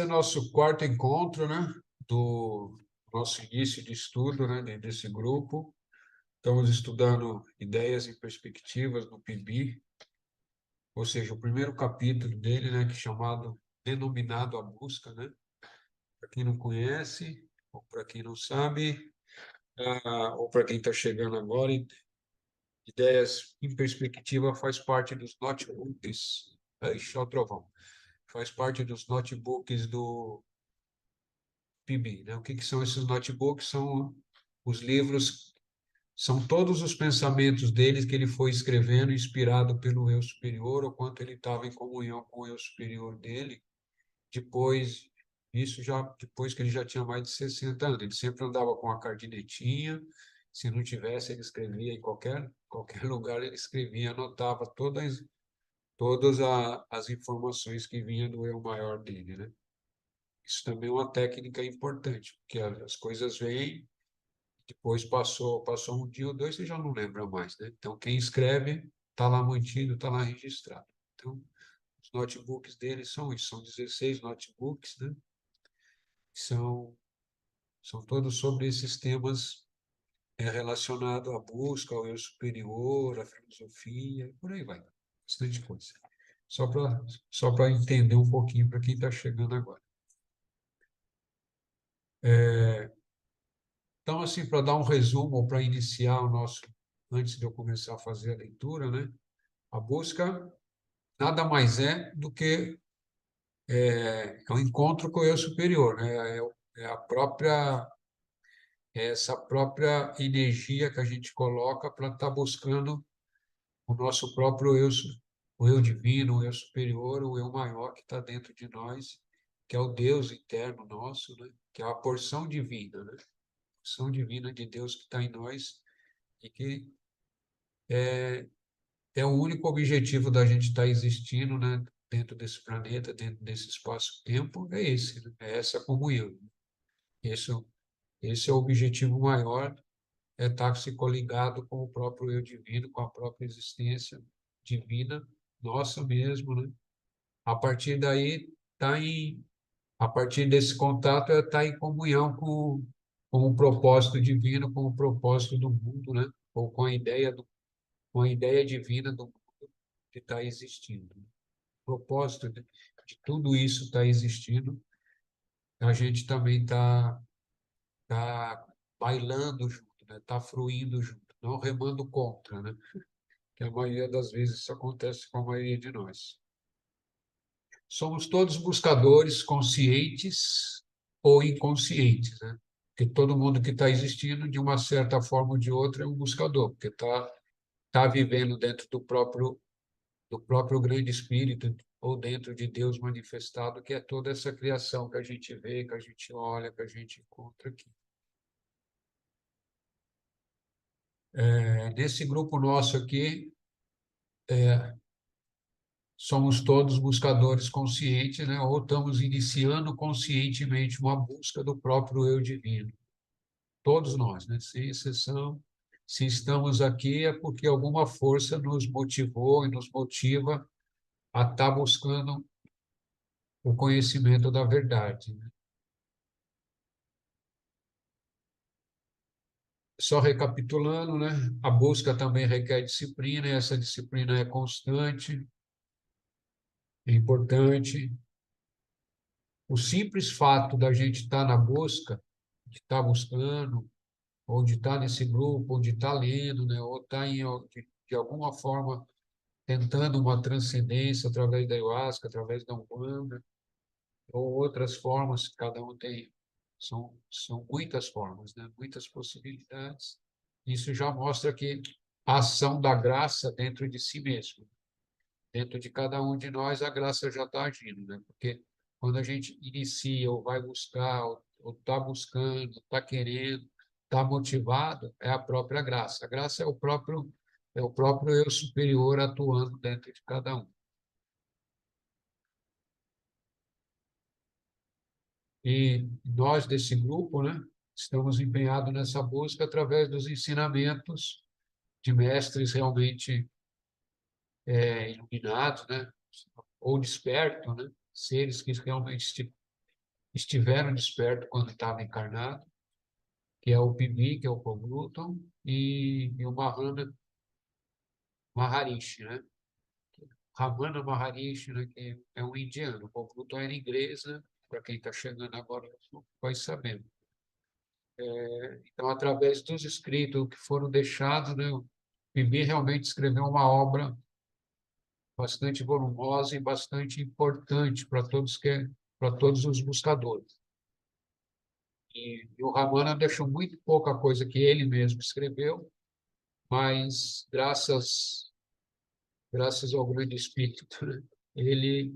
É nosso quarto encontro, né, do nosso início de estudo, né, desse grupo. Estamos estudando ideias e perspectivas do PIB, ou seja, o primeiro capítulo dele, né, que é chamado Denominado a Busca, né? Para quem não conhece, ou para quem não sabe, ou para quem está chegando agora, ideias em perspectiva faz parte dos notebooks, ixi, ó o trovão, faz parte dos notebooks do PIB, né? O que são esses notebooks? São os livros, são todos os pensamentos deles que ele foi escrevendo, inspirado pelo eu superior, ou quanto ele estava em comunhão com o eu superior dele, depois, isso já depois que ele já tinha mais de 60 anos. Ele sempre andava com a cardinetinha, se não tivesse, ele escrevia em qualquer lugar, ele escrevia, anotava todas as informações que vinham do eu maior dele, né? Isso também é uma técnica importante, porque as coisas vêm, depois passou um dia ou dois, você já não lembra mais, né? Então, quem escreve está lá mantido, está lá registrado. Então, os notebooks dele são isso, são 16 notebooks, né? São, são todos sobre esses temas relacionados à busca, ao eu superior, à filosofia, por aí vai. Bastante coisa. Só para entender um pouquinho para quem está chegando agora. Então, assim, para dar um resumo, ou para iniciar o nosso, antes de eu começar a fazer a leitura, né? A busca nada mais é do que o encontro com o eu superior, né? É a própria, é essa própria energia que a gente coloca para estar buscando o nosso próprio eu, o eu divino, o eu superior, o eu maior que está dentro de nós, que é o Deus interno nosso, né? Que é a porção divina, né? A porção divina de Deus que está em nós e que é o único objetivo da gente estar existindo, né, dentro desse planeta, dentro desse espaço-tempo, é esse, né? É essa comunhão. Esse, esse é o objetivo maior, é estar se coligado com o próprio eu divino, com a própria existência divina, nossa mesmo, né? A partir daí, tá em, a partir desse contato, é estar em comunhão com o propósito divino, com o propósito do mundo, né? Ou com a ideia divina do mundo que está existindo. Propósito de tudo isso estar existindo, a gente também tá bailando junto, né? Tá fluindo junto, não remando contra, né? Que a maioria das vezes isso acontece com a maioria de nós. Somos todos buscadores conscientes ou inconscientes, né? Porque todo mundo que está existindo, de uma certa forma ou de outra, é um buscador, porque tá vivendo dentro do próprio grande espírito ou dentro de Deus manifestado, que é toda essa criação que a gente vê, que a gente olha, que a gente encontra aqui. Nesse grupo nosso aqui, somos todos buscadores conscientes, né? Ou estamos iniciando conscientemente uma busca do próprio eu divino. Todos nós, né? Sem exceção. Se estamos aqui é porque alguma força nos motivou e nos motiva a estar buscando o conhecimento da verdade, né? Só recapitulando, né? A busca também requer disciplina, e essa disciplina é constante, é importante. O simples fato da gente estar na busca, de estar buscando, ou de estar nesse grupo, ou de estar lendo, né? Ou estar de alguma forma tentando uma transcendência através da ayahuasca, através da Umbanda, ou outras formas, cada um tem, são muitas formas, né? Muitas possibilidades. Isso já mostra que a ação da graça dentro de si mesmo, dentro de cada um de nós, a graça já está agindo, né? Porque quando a gente inicia, ou vai buscar, ou está buscando, está querendo, está motivado, é a própria graça. A graça é o próprio eu superior atuando dentro de cada um. E nós, desse grupo, né, estamos empenhados nessa busca através dos ensinamentos de mestres realmente iluminados, né, ou despertos, né, seres que realmente estiveram despertos quando estavam encarnados, que é o Bibi, que é o Paul Newton, e o Mahana Maharishi, né? Ramana Maharishi, né? Que é um indiano. O Paul Newton era inglês, né? Para quem está chegando agora, vai sabendo. Então, através dos escritos que foram deixados, né? O Bibi realmente escreveu uma obra bastante volumosa e bastante importante para todos os buscadores. E o Ramana deixou muito pouca coisa que ele mesmo escreveu, mas graças ao grande espírito, né? ele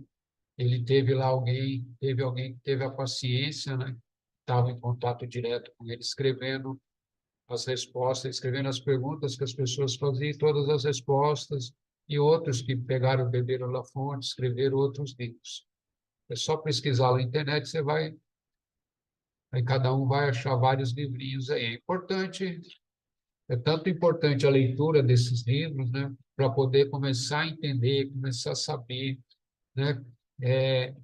ele teve alguém que teve a paciência, né? Estava em contato direto com ele, escrevendo as respostas, escrevendo as perguntas que as pessoas faziam, todas as respostas, e outros que pegaram, beberam da fonte, escreveram outros livros. É só pesquisar na internet, aí cada um vai achar vários livrinhos aí. É tanto importante a leitura desses livros, né, para poder começar a entender, começar a saber, né,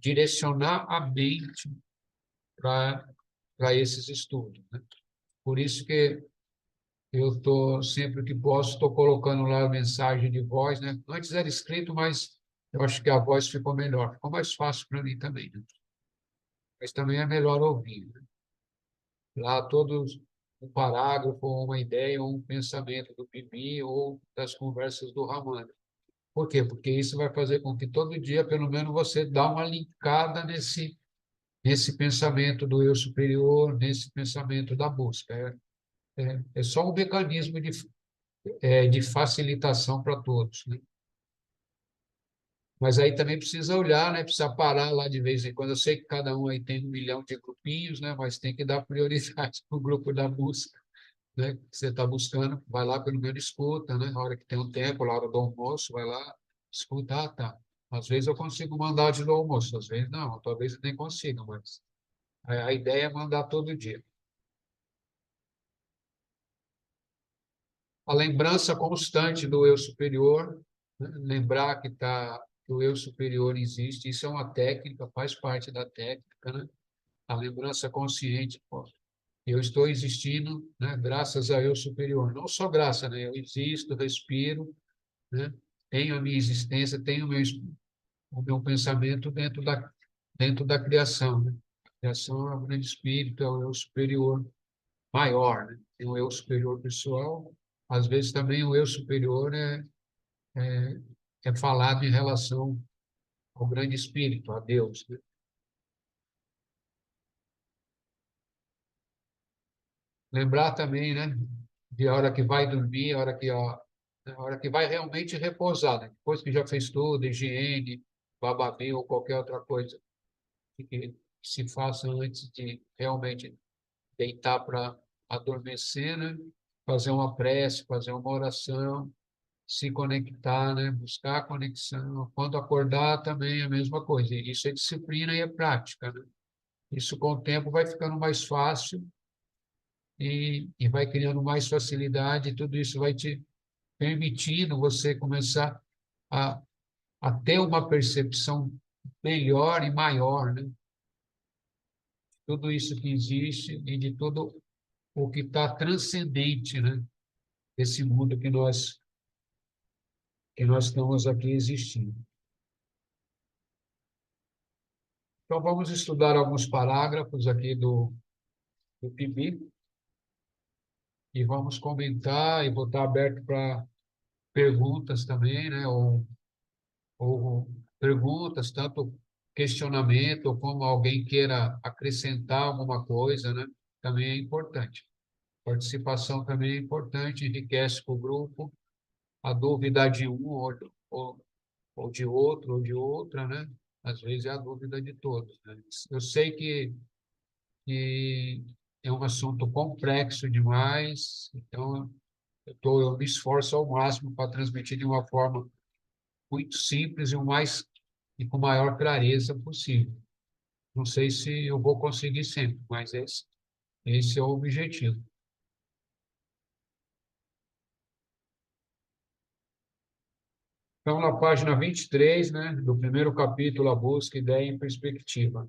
direcionar a mente para esses estudos, né? Por isso que eu estou, sempre que posso, estou colocando lá a mensagem de voz, né? Antes era escrito, mas eu acho que a voz ficou melhor, ficou mais fácil para mim também, né? Mas também é melhor ouvir, né? Lá todos um parágrafo, ou uma ideia, ou um pensamento do Bibi ou das conversas do Ramana. Por quê? Porque isso vai fazer com que todo dia, pelo menos, você dá uma linkada nesse pensamento do eu superior, nesse pensamento da busca. É só um mecanismo de facilitação para todos, né? Mas aí também precisa olhar, né? Precisa parar lá de vez em quando. Eu sei que cada um aí tem 1 milhão de grupinhos, né? Mas tem que dar prioridade para o grupo da busca, né? Que você está buscando, vai lá pelo menos escuta, né? Na hora que tem um tempo, na hora do almoço, vai lá, escuta, tá. Às vezes eu consigo mandar antes do almoço, às vezes não, talvez eu nem consiga, mas a ideia é mandar todo dia. A lembrança constante do eu superior, né? Lembrar que o eu superior existe, isso é uma técnica, faz parte da técnica, né? A lembrança consciente, pô, eu estou existindo, né? Graças ao eu superior, não só graça, né? Eu existo, respiro, né? Tenho a minha existência, tenho o meu pensamento dentro da criação, né? A criação é o grande espírito, é o eu superior maior, né? Tem o eu superior pessoal, às vezes também o eu superior é falado em relação ao grande espírito, a Deus, né? Lembrar também, né, de a hora que vai dormir, a hora que vai realmente repousar, né? Depois que já fez tudo, higiene, bababê ou qualquer outra coisa que se faça antes de realmente deitar para adormecer, né? Fazer uma prece, fazer uma oração, se conectar, né? Buscar a conexão. Quando acordar também é a mesma coisa. Isso é disciplina e é prática, né? Isso com o tempo vai ficando mais fácil e vai criando mais facilidade, e tudo isso vai te permitindo você começar a, a ter uma percepção melhor e maior, né? Tudo isso que existe e de tudo o que está transcendente, né? Esse mundo que nós estamos aqui existindo. Então, vamos estudar alguns parágrafos aqui do PIB e vamos comentar e vou estar aberto para perguntas também, né? Ou perguntas, tanto questionamento, como alguém queira acrescentar alguma coisa, né? Também é importante. Participação também é importante, enriquece o grupo. A dúvida de um ou de outro ou de outra, né? Às vezes é a dúvida de todos, né? Eu sei que é um assunto complexo demais, então eu me esforço ao máximo para transmitir de uma forma muito simples e com maior clareza possível. Não sei se eu vou conseguir sempre, mas esse é o objetivo. Então, na página 23, né, do primeiro capítulo, A Busca, Ideia em Perspectiva.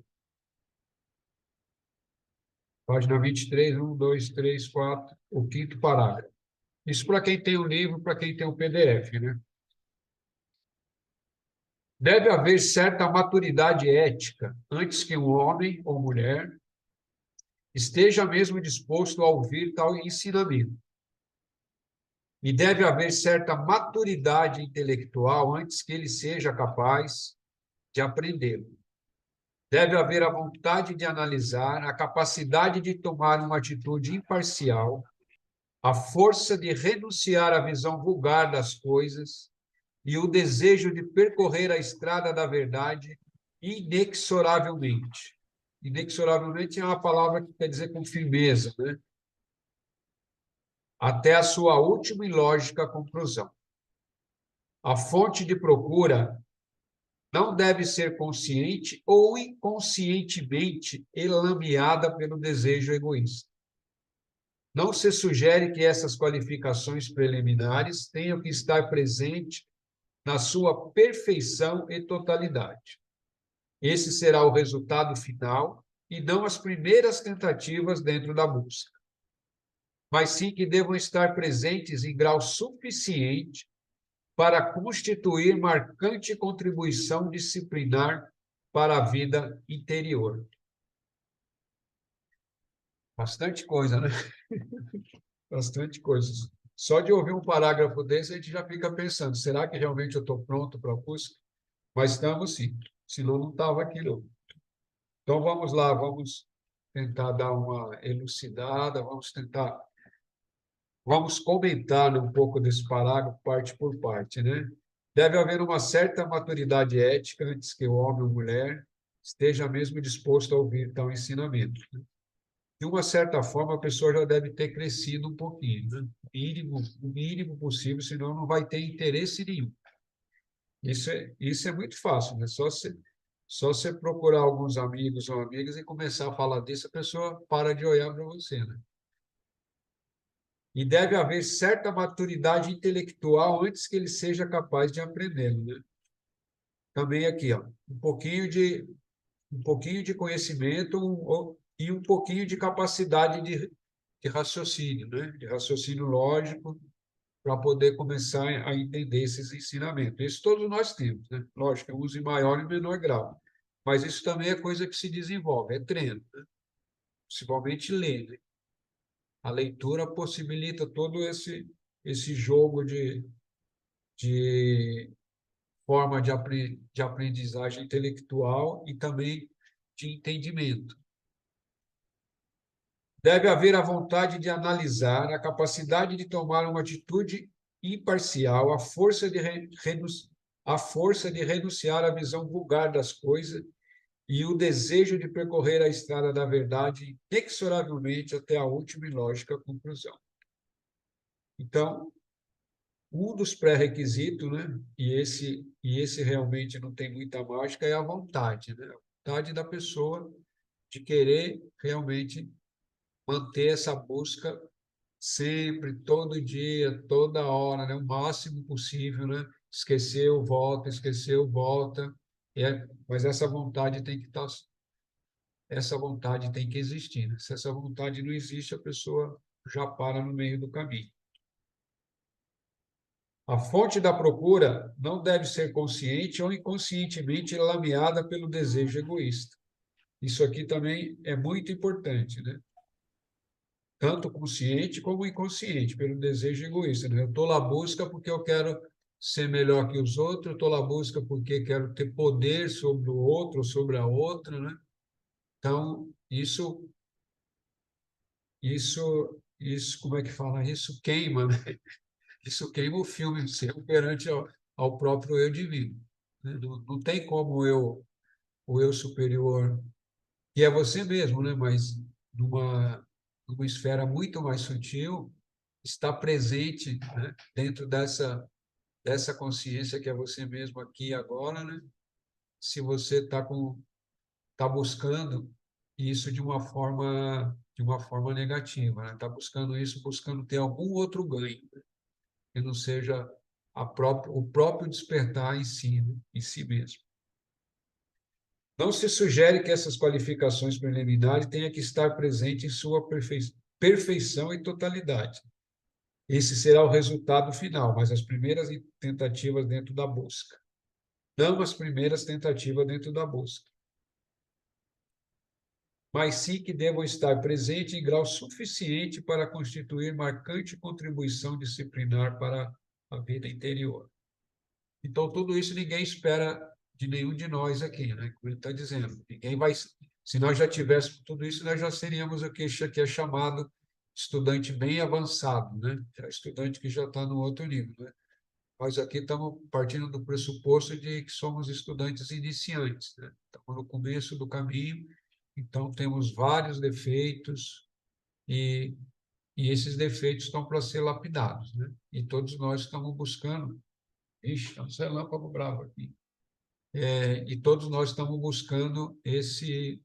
Página 23, 1, 2, 3, 4, o quinto parágrafo. Isso para quem tem o livro, para quem tem o PDF, né? Deve haver certa maturidade ética antes que um homem ou mulher esteja mesmo disposto a ouvir tal ensinamento. E deve haver certa maturidade intelectual antes que ele seja capaz de aprendê-lo. Deve haver a vontade de analisar, a capacidade de tomar uma atitude imparcial, a força de renunciar à visão vulgar das coisas e o desejo de percorrer a estrada da verdade inexoravelmente. Inexoravelmente é uma palavra que quer dizer com firmeza, né? Até a sua última e lógica conclusão. A fonte de procura não deve ser consciente ou inconscientemente elameada pelo desejo egoísta. Não se sugere que essas qualificações preliminares tenham que estar presentes na sua perfeição e totalidade. Esse será o resultado final e não as primeiras tentativas dentro da busca, mas sim que devam estar presentes em grau suficiente para constituir marcante contribuição disciplinar para a vida interior. Bastante coisa, né? Bastante coisas. Só de ouvir um parágrafo desse, a gente já fica pensando, será que realmente eu estou pronto para a busca? Mas estamos sim, senão não estava aqui não. Então vamos lá, vamos tentar dar uma elucidada, vamos comentar um pouco desse parágrafo parte por parte, né? Deve haver uma certa maturidade ética antes que o homem ou mulher esteja mesmo disposto a ouvir tal ensinamento. De uma certa forma, a pessoa já deve ter crescido um pouquinho, né? O mínimo possível, senão não vai ter interesse nenhum. Isso é muito fácil, né? Só você procurar alguns amigos ou amigas e começar a falar disso, a pessoa para de olhar para você, né? E deve haver certa maturidade intelectual antes que ele seja capaz de aprendê-lo, né? Também aqui, ó, um pouquinho de conhecimento e um pouquinho de capacidade de raciocínio, né? De raciocínio lógico para poder começar a entender esses ensinamentos. Isso todos nós temos, né? Lógico, uns em maior e menor grau. Mas isso também é coisa que se desenvolve, é treino, né? Principalmente ler, né? A leitura possibilita todo esse jogo de forma de aprendizagem intelectual e também de entendimento. Deve haver a vontade de analisar, a capacidade de tomar uma atitude imparcial, a força de renunciar à visão vulgar das coisas e o desejo de percorrer a estrada da verdade inexoravelmente até a última e lógica conclusão. Então, um dos pré-requisitos, né, e esse realmente não tem muita mágica, é a vontade, né? A vontade da pessoa de querer realmente manter essa busca sempre, todo dia, toda hora, né? O máximo possível, né? Esqueceu, volta. Mas essa vontade tem que existir, né? Se essa vontade não existe, a pessoa já para no meio do caminho. A fonte da procura não deve ser consciente ou inconscientemente lameada pelo desejo egoísta. Isso aqui também é muito importante, né? Tanto consciente como inconsciente, pelo desejo egoísta, né? Eu estou lá busca porque eu quero ser melhor que os outros, eu estou lá busca porque quero ter poder sobre o outro, sobre a outra, né? Então, como é que fala? Isso queima, né? Isso queima o filme seu perante ao próprio eu divino, né? Não tem como o eu superior, que é você mesmo, né? Mas numa esfera muito mais sutil, está presente, né? Dentro dessa consciência que é você mesmo aqui e agora, né? Se você tá buscando isso de uma forma negativa, né? Está buscando isso, buscando ter algum outro ganho, né? Que não seja o próprio despertar em si, né? Em si mesmo. Não se sugere que essas qualificações preliminares tenham que estar presentes em sua perfeição e totalidade. Esse será o resultado final, mas as primeiras tentativas dentro da busca. Não as primeiras tentativas dentro da busca, mas sim que devam estar presentes em grau suficiente para constituir marcante contribuição disciplinar para a vida interior. Então, tudo isso ninguém espera de nenhum de nós aqui, né? Como ele está dizendo. Ninguém vai. Se nós já tivéssemos tudo isso, nós já seríamos o que é chamado estudante bem avançado, né? Já estudante que já está no outro nível, né? Nós aqui estamos partindo do pressuposto de que somos estudantes iniciantes, né? Estamos no começo do caminho, então temos vários defeitos e, e esses defeitos estão para ser lapidados, né? E todos nós estamos buscando. Ixi, está um relâmpago bravo aqui. E todos nós estamos buscando esse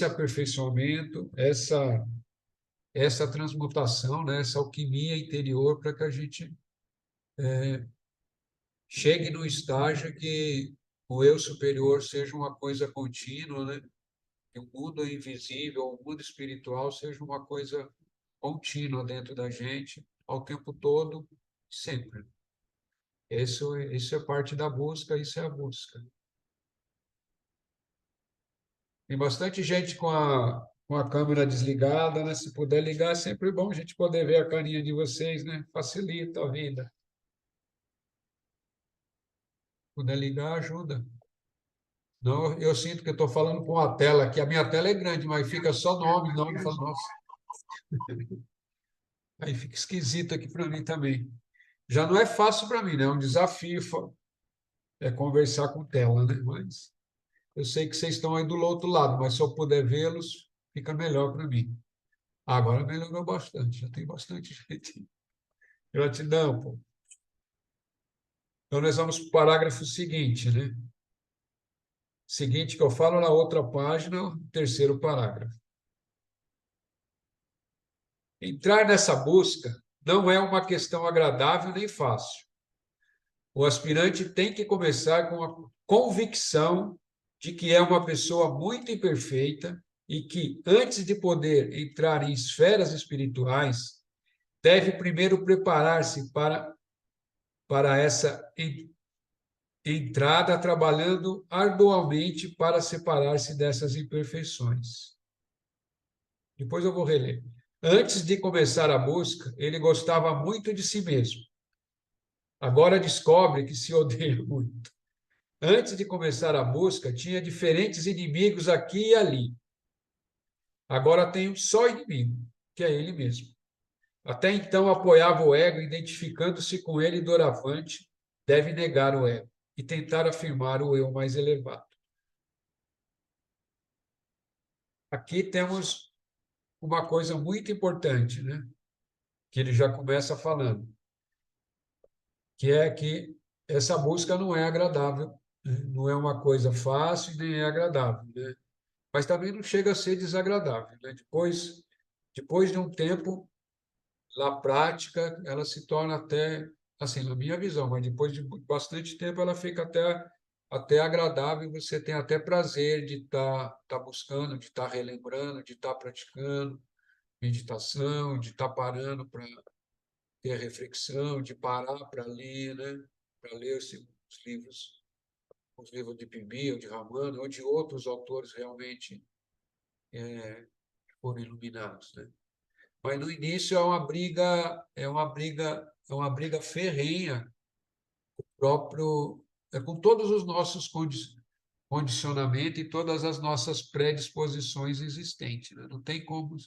aperfeiçoamento, essa transmutação, né? Essa alquimia interior para que a gente chegue no estágio que o eu superior seja uma coisa contínua, né? Que o mundo invisível, o mundo espiritual seja uma coisa contínua dentro da gente, ao tempo todo, sempre. Isso é parte da busca, isso é a busca. Tem bastante gente com a câmera desligada, né? Se puder ligar, é sempre bom a gente poder ver a carinha de vocês, né? Facilita a vida. Se puder ligar, ajuda. Não, eu sinto que eu estou falando com a tela aqui. A minha tela é grande, mas fica só nome, nome. Eu falo, nossa, aí fica esquisito aqui para mim também. Já não é fácil para mim, né? É um desafio conversar com tela, né? Mas eu sei que vocês estão aí do outro lado, mas se eu puder vê-los, fica melhor para mim. Agora melhorou bastante, já tem bastante gente. Gratidão, pô. Então, nós vamos para o parágrafo seguinte, né? Seguinte que eu falo na outra página, o terceiro parágrafo. Entrar nessa busca não é uma questão agradável nem fácil. O aspirante tem que começar com a convicção de que é uma pessoa muito imperfeita e que, antes de poder entrar em esferas espirituais, deve primeiro preparar-se para essa entrada, trabalhando arduamente para separar-se dessas imperfeições. Depois eu vou reler. Antes de começar a busca, ele gostava muito de si mesmo. Agora descobre que se odeia muito. Antes de começar a busca, tinha diferentes inimigos aqui e ali. Agora tem um só inimigo, que é ele mesmo. Até então apoiava o ego, identificando-se com ele doravante, deve negar o ego e tentar afirmar o eu mais elevado. Aqui temos uma coisa muito importante, né? Que ele já começa falando, que é que essa busca não é agradável, né? Não é uma coisa fácil nem é agradável, né? Mas também não chega a ser desagradável, né? Depois de um tempo, na prática, ela se torna até, assim, na minha visão, mas depois de bastante tempo ela fica até agradável, você tem até prazer de tá buscando, de estar relembrando, de estar praticando meditação, de estar parando para ter reflexão, de parar para ler, né? Para ler os livros de Pimbi, ou de Ramana, ou de outros autores realmente que foram iluminados, né? Mas no início é uma briga ferrenha, próprio, com todos os nossos condicionamentos e todas as nossas predisposições existentes, né? Não tem como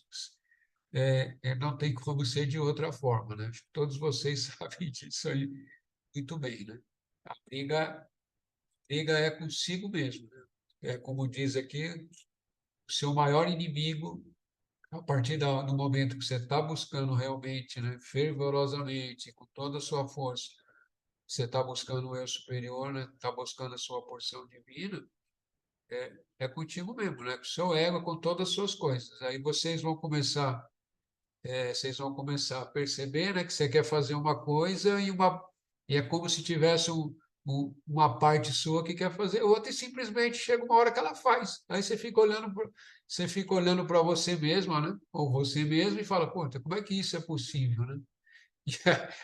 ser de outra forma, né? Acho que todos vocês sabem disso aí muito bem, né? A briga é consigo mesmo, né? É como diz aqui, o seu maior inimigo, a partir do momento que você está buscando realmente, né, fervorosamente, com toda a sua força, você está buscando o eu superior, né? Está buscando a sua porção divina, é contigo mesmo, né? Com o seu ego, com todas as suas coisas. Aí vocês vão começar a perceber, né, que você quer fazer uma coisa e é como se tivesse uma parte sua que quer fazer outra e simplesmente chega uma hora que ela faz. Aí você fica olhando para você mesma, né? Ou você mesmo e fala, pô, como é que isso é possível, né? E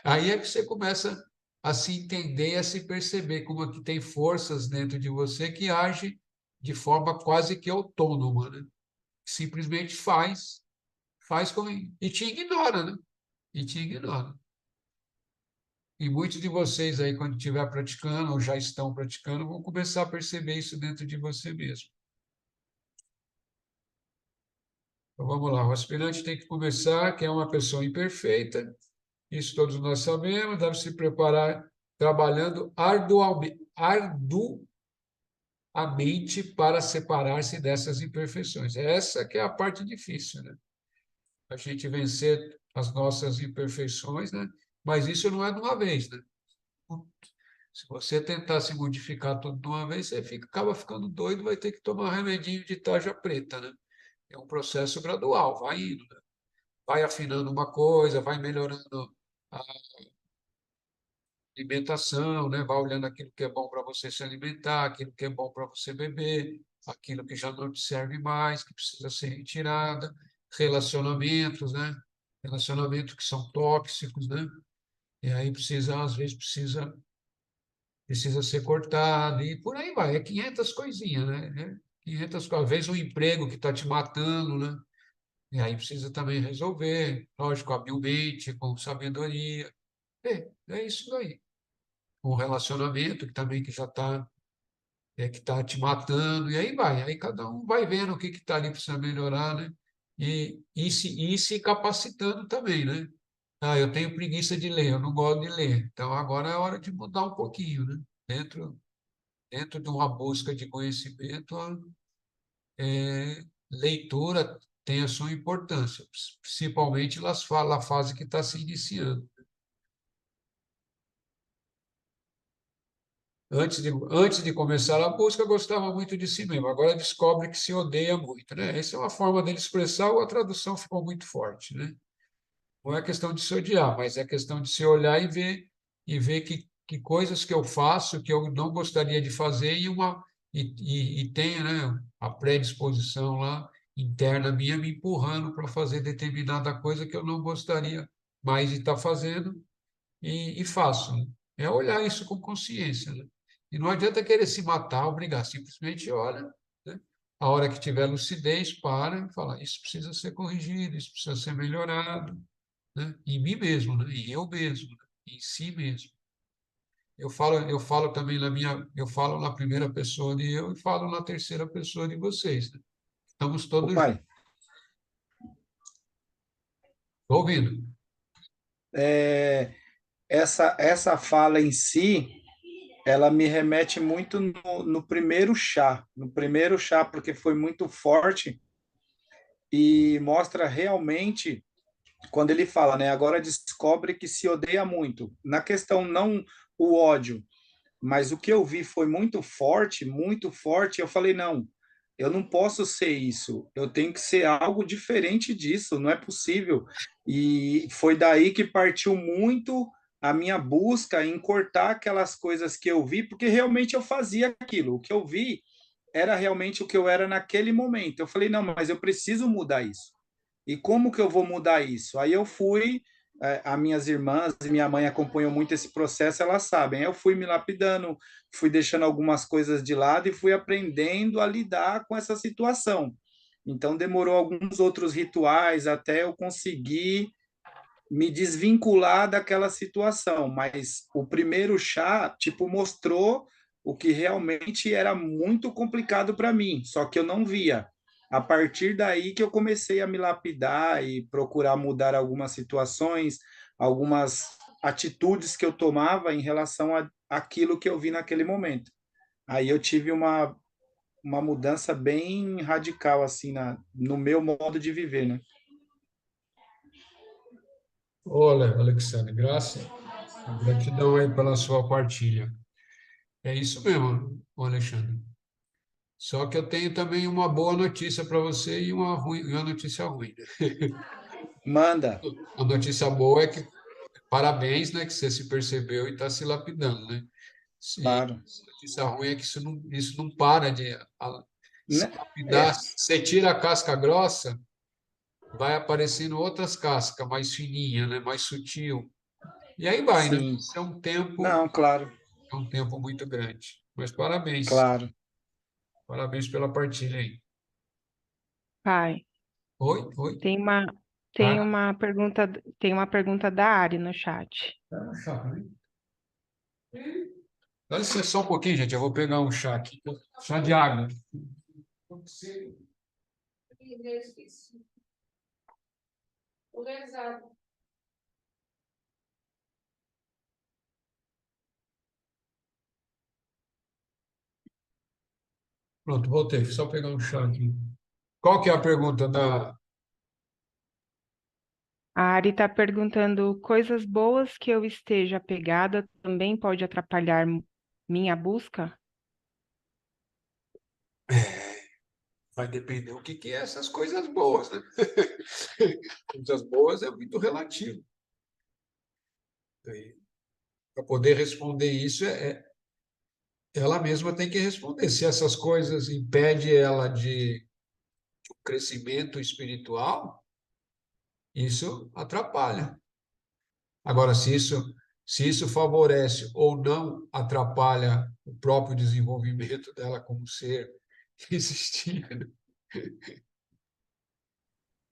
aí é que você começa a se entender e a se perceber como é que tem forças dentro de você que agem de forma quase que autônoma, né? Simplesmente faz como, e te ignora, né? E te ignora. E muitos de vocês aí, quando estiver praticando ou já estão praticando, vão começar a perceber isso dentro de você mesmo. Então, vamos lá. O aspirante tem que começar, que é uma pessoa imperfeita, isso todos nós sabemos, deve se preparar trabalhando arduamente para separar-se dessas imperfeições. Essa que é a parte difícil, né? A gente vencer as nossas imperfeições, né? Mas isso não é de uma vez, né? Se você tentar se modificar tudo de uma vez, você acaba ficando doido, vai ter que tomar um remedinho de tarja preta, né? É um processo gradual, vai indo, né? Vai afinando uma coisa, vai melhorando a alimentação, né? Vai olhando aquilo que é bom para você se alimentar, aquilo que é bom para você beber, aquilo que já não te serve mais, que precisa ser retirada, relacionamentos, né? Relacionamentos que são tóxicos, né? E aí às vezes precisa ser cortado, e por aí vai. É 500 coisinhas, né? É 500 coisas. Às vezes um emprego que está te matando, né? E aí precisa também resolver, lógico, habilmente, com sabedoria. É isso daí. Um relacionamento que também que já está que tá te matando, e aí vai. Aí cada um vai vendo o que está ali precisa melhorar, né? E se capacitando também, né? Ah, eu tenho preguiça de ler, eu não gosto de ler. Então agora é hora de mudar um pouquinho, né? Dentro de uma busca de conhecimento, a leitura tem a sua importância, principalmente na fase que está se iniciando. Antes de começar a busca, gostava muito de si mesmo, agora descobre que se odeia muito, né? Essa é uma forma dele expressar, ou a tradução ficou muito forte, né? Não é questão de se odiar, mas é questão de se olhar e ver que coisas que eu faço que eu não gostaria de fazer e tenho, né, a predisposição lá interna minha me empurrando para fazer determinada coisa que eu não gostaria mais de estar fazendo e faço, né? É olhar isso com consciência, né? E não adianta querer se matar, obrigar, simplesmente olha, né? A hora que tiver lucidez, para e fala, isso precisa ser corrigido, isso precisa ser melhorado, né? Em mim mesmo, né? Em eu mesmo, né? Em si mesmo. Eu falo também eu falo na primeira pessoa de eu e falo na terceira pessoa de vocês, né? Estamos Ô, todos juntos. pai, Tô ouvindo? é, essa fala em si, ela me remete muito no primeiro chá, porque foi muito forte e mostra realmente quando ele fala, né? Agora descobre que se odeia muito. Na questão não o ódio, mas o que eu vi foi muito forte, muito forte. Eu falei, não, eu não posso ser isso, eu tenho que ser algo diferente disso, não é possível. E foi daí que partiu muito a minha busca em cortar aquelas coisas que eu vi, porque realmente eu fazia aquilo. O que eu vi era realmente o que eu era naquele momento. Eu falei, não, mas eu preciso mudar isso. E como que eu vou mudar isso? Aí eu fui, as minhas irmãs e minha mãe acompanham muito esse processo, elas sabem. Eu fui me lapidando, fui deixando algumas coisas de lado e fui aprendendo a lidar com essa situação. Então demorou alguns outros rituais até eu conseguir me desvincular daquela situação, mas o primeiro chá, tipo, mostrou o que realmente era muito complicado para mim, só que eu não via. A partir daí que eu comecei a me lapidar e procurar mudar algumas situações, algumas atitudes que eu tomava em relação a aquilo que eu vi naquele momento. Aí eu tive uma mudança bem radical assim no meu modo de viver, né? Olha, Alexandre, gratidão aí pela sua partilha. É isso mesmo, ô Alexandre. Só que eu tenho também uma boa notícia para você e uma notícia ruim, né? Manda. A notícia boa é que parabéns, né, que você se percebeu e está se lapidando, né? Sim, claro. a notícia ruim é que isso não para de se Né? lapidar. É, Você tira a casca grossa, vai aparecendo outras cascas mais fininhas, né? Mais sutil. E aí vai, né? sim. Isso Não, claro, é um tempo muito grande. Mas parabéns, claro. parabéns pela partilha aí. Pai, Oi, oi. tem uma, Ah, tem uma pergunta da Ari no chat. tá no chá, né? Dá licença só um pouquinho, gente. Eu vou pegar um chá aqui. Chá de água. Pronto, voltei. Só pegar um chá aqui. Qual que é a pergunta da... A Ari está perguntando: coisas boas que eu esteja apegada também pode atrapalhar minha busca? Vai depender o que que é essas coisas boas, né? Coisas boas é muito relativo. Para poder responder isso, ela mesma tem que responder. Se essas coisas impedem ela de um crescimento espiritual, isso atrapalha. Agora, se isso favorece ou não atrapalha o próprio desenvolvimento dela como ser existindo,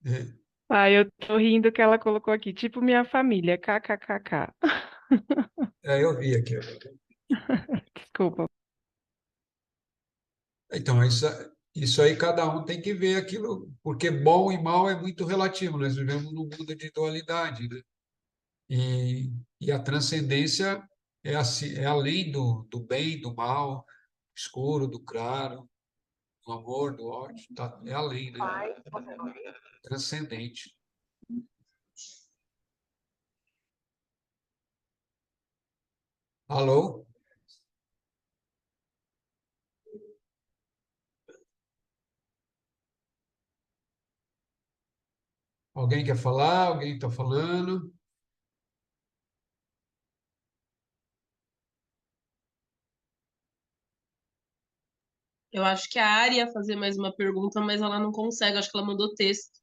né? Ah, eu tô rindo que ela colocou aqui, tipo minha família, kkkk. Eu vi aqui. Desculpa. Então, isso aí cada um tem que ver aquilo, porque bom e mal é muito relativo. Nós vivemos num mundo de dualidade, né? E a transcendência é, assim, é além do bem, do mal, escuro, do claro, do amor, do ódio, tá? É além, né? Transcendente. Alô? Alguém quer falar? Alguém está falando? Eu acho que a Ari ia fazer mais uma pergunta, mas ela não consegue. Acho que ela mandou texto.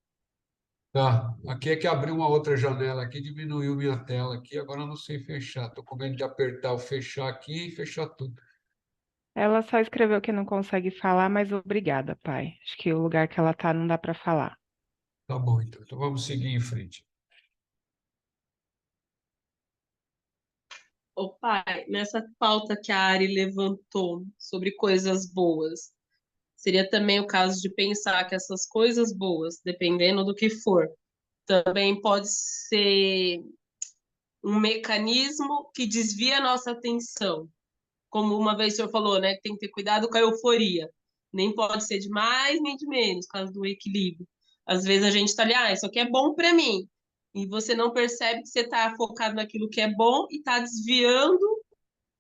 Tá. Aqui é que abriu uma outra janela aqui, diminuiu minha tela aqui, agora eu não sei fechar. Estou com medo de apertar o fechar aqui e fechar tudo. Ela só escreveu que não consegue falar, mas obrigada, pai. Acho que o lugar que ela tá não dá para falar. Tá bom, então. Então vamos seguir em frente. Ô, pai, nessa pauta que a Ari levantou sobre coisas boas, seria também o caso de pensar que essas coisas boas, dependendo do que for, também pode ser um mecanismo que desvia a nossa atenção. Como uma vez o senhor falou, né, que tem que ter cuidado com a euforia. Nem pode ser de mais nem de menos, por causa do equilíbrio. Às vezes a gente está ali, isso aqui é bom para mim. E você não percebe que você está focado naquilo que é bom e está desviando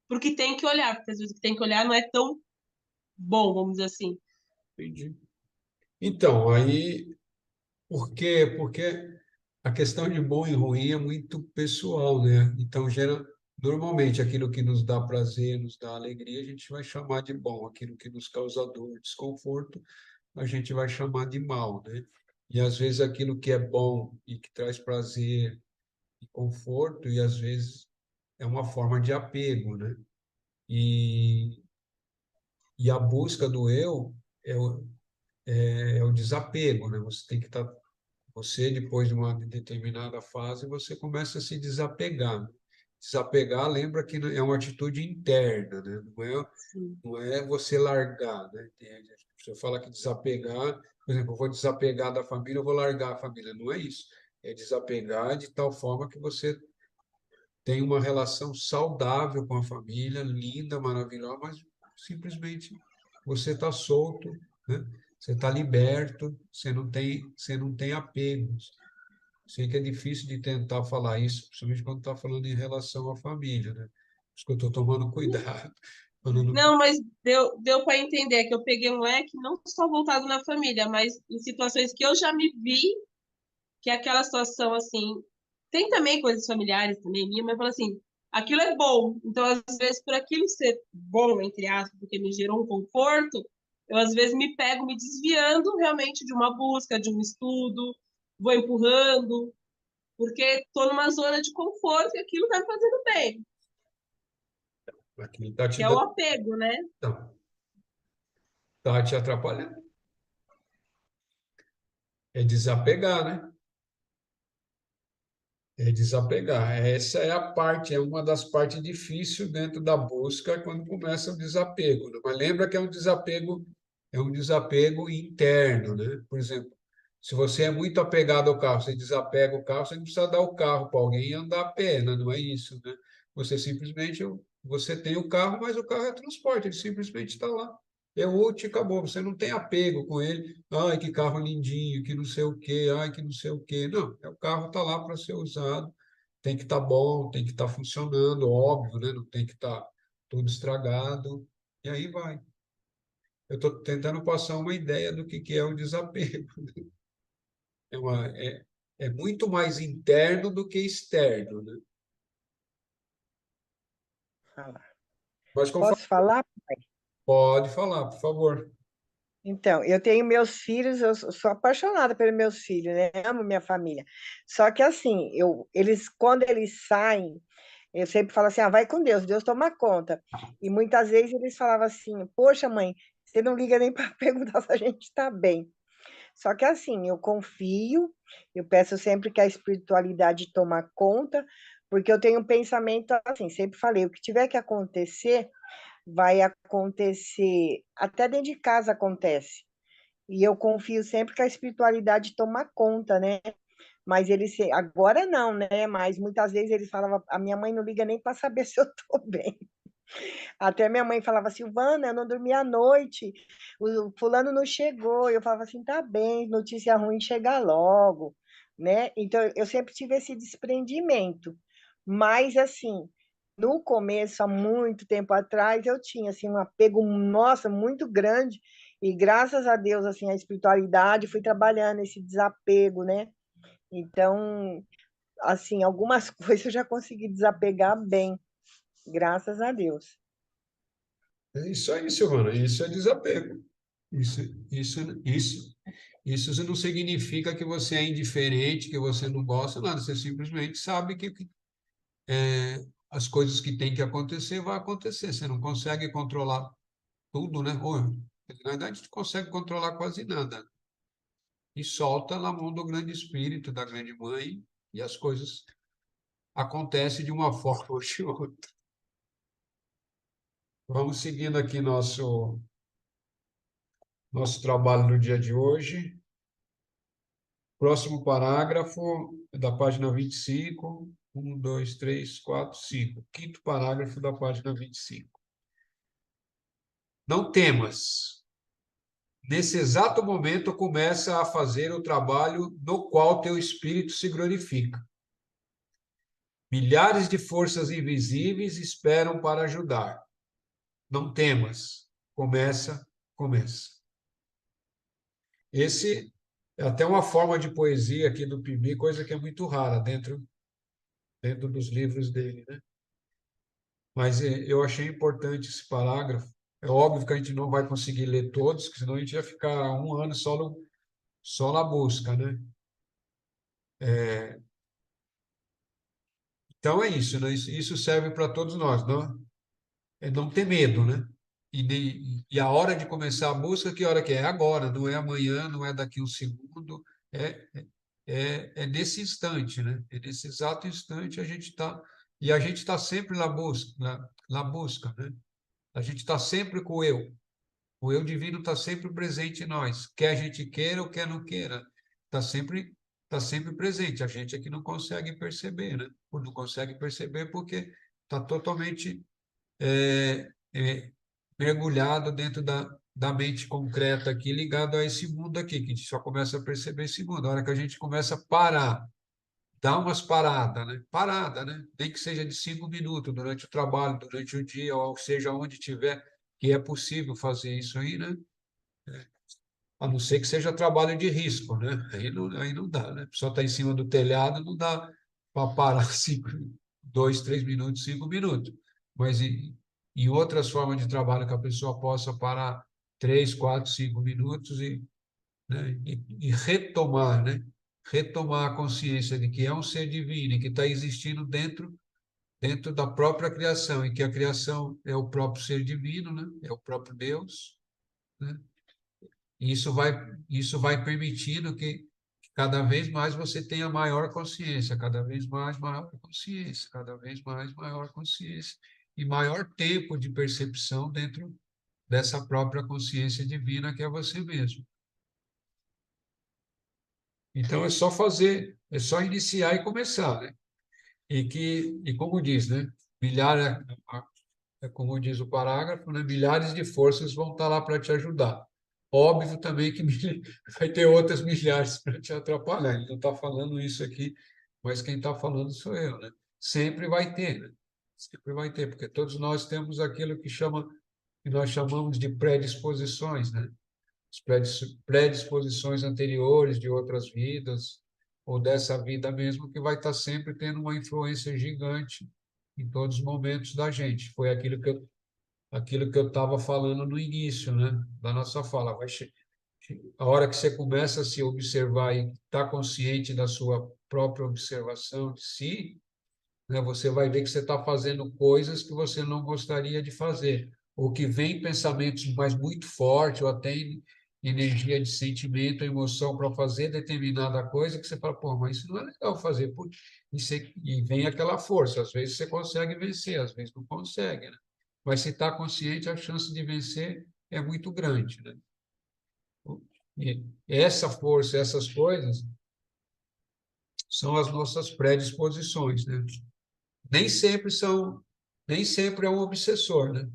para o que tem que olhar, porque às vezes o que tem que olhar não é tão bom, vamos dizer assim. Entendi. Então, aí, por quê? Porque a questão de bom e ruim é muito pessoal, né? Então, normalmente, aquilo que nos dá prazer, nos dá alegria, a gente vai chamar de bom. Aquilo que nos causa dor, desconforto, a gente vai chamar de mal, né? E às vezes aquilo que é bom e que traz prazer e conforto, e às vezes é uma forma de apego, né? E, e a busca do eu é o desapego, né? Você tem que estar, você depois de uma determinada fase, você começa a se desapegar. Desapegar, lembra que é uma atitude interna, né? Sim. Não é você largar, né? Você fala que desapegar, por exemplo, eu vou desapegar da família, eu vou largar a família. Não é isso. É desapegar de tal forma que você tem uma relação saudável com a família, linda, maravilhosa, mas simplesmente você está solto, né? Você está liberto, você não tem apegos. Sei que é difícil de tentar falar isso, principalmente quando está falando em relação à família, né? Por isso que eu estou tomando cuidado. Falando, Não, mas deu para entender que eu peguei um leque não só voltado na família, mas em situações que eu já me vi, que é aquela situação assim. Tem também coisas familiares também minha, mas fala assim: aquilo é bom. Então, às vezes, por aquilo ser bom, entre aspas, porque me gerou um conforto, eu às vezes me pego me desviando realmente de uma busca, de um estudo, vou empurrando, porque estou numa zona de conforto e aquilo está me fazendo bem, Aquilo está que te é o dando, apego, né? tá te atrapalhando. É desapegar, né? É desapegar. Essa é a parte, é uma das partes difíceis dentro da busca quando começa o desapego, né? Mas lembra que é um desapego interno, né? Por exemplo, se você é muito apegado ao carro, você desapega o carro, você não precisa dar o carro para alguém e andar a pé, né? Não é isso, né? Você simplesmente, você tem o carro, mas o carro é transporte, ele simplesmente está lá. É útil e acabou. Você não tem apego com ele. Ai, que carro lindinho, que não sei o quê, ai, que não sei o quê. Não, o carro está lá para ser usado, tem que estar bom, tem que estar funcionando, óbvio, né? Não tem que estar tudo estragado. E aí vai. Eu estou tentando passar uma ideia do que é o desapego. É, é muito mais interno do que externo, né? Falar. Mas conforme... Posso falar? Pode falar, por favor. Então, eu tenho meus filhos, eu sou apaixonada pelos meus filhos, né? Amo minha família. Só que assim, quando eles saem, eu sempre falo assim, ah, vai com Deus, Deus toma conta. E muitas vezes eles falavam assim, poxa, mãe, você não liga nem para perguntar se a gente está bem. Só que assim, eu confio, eu peço sempre que a espiritualidade toma conta, porque eu tenho um pensamento assim, sempre falei, o que tiver que acontecer, vai acontecer, até dentro de casa acontece. E eu confio sempre que a espiritualidade toma conta, né? Mas agora não, né? Mas muitas vezes eles falavam, a minha mãe não liga nem para saber se eu estou bem. Até minha mãe falava, Silvana, eu não dormi à noite, o fulano não chegou. Eu falava assim, tá bem, notícia ruim chega logo, né? Então, eu sempre tive esse desprendimento. Mas, assim, no começo, há muito tempo atrás, eu tinha, assim, um apego, nossa, muito grande. E graças a Deus, assim, a espiritualidade, fui trabalhando esse desapego, né? Então, assim, algumas coisas eu já consegui desapegar bem, graças a Deus. É isso aí, Silvana. Isso é desapego. Isso, isso, isso, isso não significa que você é indiferente, que você não gosta, nada. Você simplesmente sabe que as coisas que têm que acontecer vão acontecer. Você não consegue controlar tudo, né? Ou, na verdade, a gente consegue controlar quase nada. E solta na mão do grande espírito, da grande mãe, e as coisas acontecem de uma forma ou de outra. Vamos seguindo aqui nosso trabalho no dia de hoje. Próximo parágrafo é da página 25. 1, 2, 3, 4, 5. Quinto parágrafo da página 25. Não temas. Nesse exato momento começa a fazer o trabalho no qual teu espírito se glorifica. Milhares de forças invisíveis esperam para ajudar. Não temas. Começa, começa. Esse é até uma forma de poesia aqui do Pibi, coisa que é muito rara dentro dos livros dele, né? Mas eu achei importante esse parágrafo. É óbvio que a gente não vai conseguir ler todos, porque senão a gente ia ficar um ano só na busca, né? Então é isso, né? Isso serve para todos nós, não? É não ter medo, né? E a hora de começar a busca, que hora que é? É agora, não é amanhã, não é daqui um segundo, é, é nesse instante, né? É nesse exato instante a gente está, e a gente está sempre na busca, né? A gente está sempre com o eu. O eu divino está sempre presente em nós, quer a gente queira ou quer não queira, tá sempre presente. A gente é que não consegue perceber, né? Ou não consegue perceber porque está totalmente mergulhado dentro da mente concreta aqui, ligado a esse mundo aqui, que a gente só começa a perceber esse mundo. A hora que a gente começa a parar, dar umas paradas, né? Parada, né? Nem que seja de 5 minutos durante o trabalho, durante o dia, ou seja, onde tiver, que é possível fazer isso aí, né? A não ser que seja trabalho de risco, né? Aí não dá, né? A pessoa está em cima do telhado, não dá para parar 5 minutos. 2, 3 minutos, 5 minutos. Mas em outras formas de trabalho que a pessoa possa parar 3, 4, 5 minutos né, e retomar, né? Retomar a consciência de que é um ser divino e que está existindo dentro da própria criação, e que a criação é o próprio ser divino, né? É o próprio Deus, né? E isso vai permitindo que cada vez mais você tenha maior consciência, cada vez mais maior consciência, cada vez mais maior consciência, e maior tempo de percepção dentro dessa própria consciência divina que é você mesmo. Então é só iniciar e começar, né? E como diz, né? Como diz o parágrafo, né? Milhares de forças vão estar lá para te ajudar. Óbvio também que vai ter outras milhares para te atrapalhar. Ele não está falando isso aqui, mas quem está falando sou eu, né? Sempre vai ter, né? Sempre vai ter, porque todos nós temos aquilo que nós chamamos de predisposições, né? Predisposições anteriores de outras vidas, ou dessa vida mesmo, que vai estar sempre tendo uma influência gigante em todos os momentos da gente. Foi aquilo que eu estava falando no início, né, da nossa fala. A hora que você começa a se observar e está consciente da sua própria observação de si, né, você vai ver que você está fazendo coisas que você não gostaria de fazer, ou que vem pensamentos mais muito fortes, ou até energia de sentimento, emoção para fazer determinada coisa, que você fala, pô, mas isso não é legal fazer. E vem aquela força, às vezes você consegue vencer, às vezes não consegue, né? Mas se está consciente, a chance de vencer é muito grande, né? E essa força, essas coisas, são as nossas predisposições, né? Nem sempre são, nem sempre é um obsessor, né?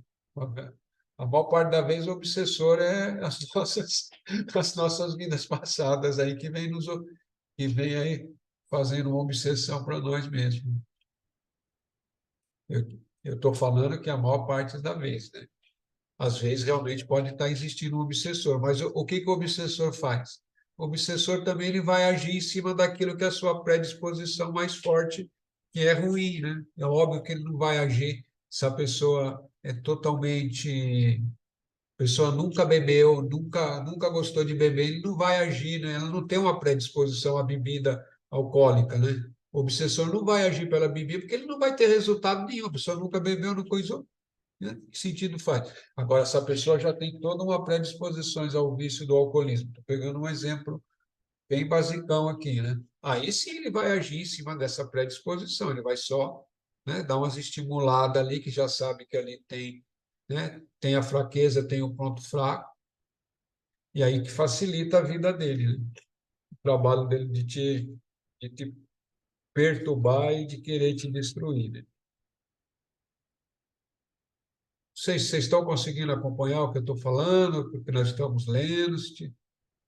A maior parte da vez o obsessor é as nossas vidas passadas aí que vem aí fazendo uma obsessão para nós mesmos. Eu estou falando que a maior parte da vez, né? Às vezes realmente pode estar existindo um obsessor, mas o que que o obsessor faz? O obsessor também ele vai agir em cima daquilo que é a sua predisposição mais forte, que é ruim, né? É óbvio que ele não vai agir se a pessoa é totalmente... A pessoa nunca bebeu, nunca gostou de beber, ele não vai agir, né? Ela não tem uma predisposição à bebida alcoólica, né? O obsessor não vai agir pela bebida porque ele não vai ter resultado nenhum. A pessoa nunca bebeu, não coisou, né? Que sentido faz? Agora, essa pessoa já tem toda uma predisposição ao vício do alcoolismo. Estou pegando um exemplo bem basicão aqui, né? Aí sim ele vai agir em cima dessa predisposição, ele vai só, né, dar umas estimuladas ali, que já sabe que ali tem, né, tem a fraqueza, tem o ponto fraco, e aí que facilita a vida dele, né? O trabalho dele de te perturbar e de querer te destruir, né? Vocês estão conseguindo acompanhar o que eu estou falando, o que nós estamos lendo? Se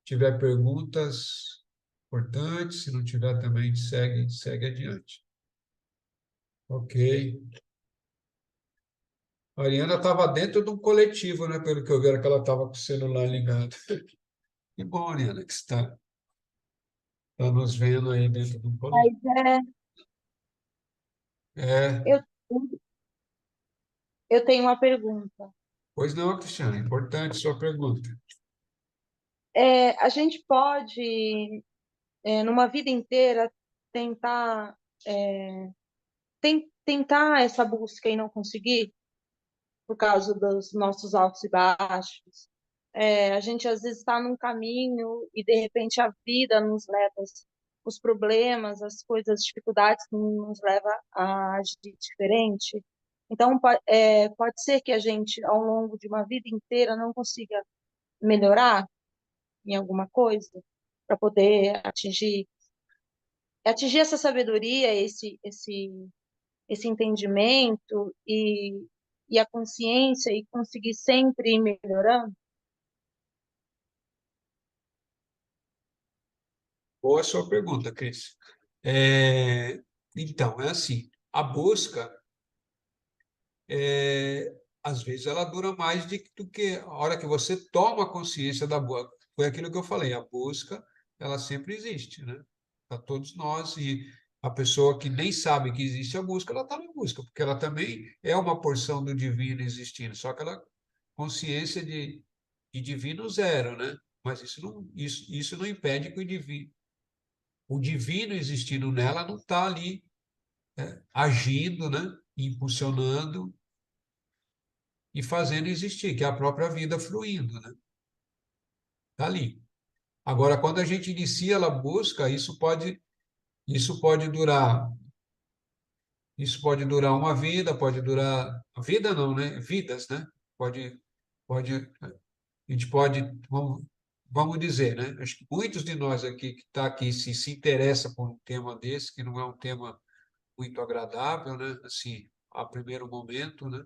tiver perguntas importantes, se não tiver também, segue adiante. Ok. A Ariana estava dentro de um coletivo, né? Pelo que eu vi, era que ela estava com o celular ligado. Que bom, Ariana, que você está nos vendo aí dentro de um coletivo. Mas É, eu, eu tenho uma pergunta. pois não, Cristiano, importante sua pergunta. A gente pode, numa vida inteira, tentar, tentar essa busca e não conseguir, por causa dos nossos altos e baixos. A gente às vezes está num caminho e de repente a vida nos leva, os problemas, as coisas, as dificuldades nos leva a agir diferente. Então pode ser que a gente ao longo de uma vida inteira não consiga melhorar em alguma coisa para poder atingir essa sabedoria, esse entendimento e a consciência e conseguir sempre ir melhorando. Boa sua pergunta, Cris. Então, é assim, a busca, às vezes, ela dura mais do que a hora que você toma consciência da busca. Foi aquilo que eu falei, a busca, ela sempre existe, né? Para todos nós, A pessoa que nem sabe que existe a música, ela está na música, porque ela também é uma porção do divino existindo, só que ela consciência de divino zero, né? Mas isso não impede que o divino existindo nela não está ali, né, agindo, né? Impulsionando e fazendo existir, que é a própria vida fluindo, né? Está ali. Agora, quando a gente inicia a busca, isso pode durar Isso pode durar uma vida, pode durar. Vida não, né? Vidas, né? A gente pode, vamos dizer, né? Acho que muitos de nós aqui que está aqui se interessa por um tema desse, que não é um tema muito agradável, né? Assim, a primeiro momento, né?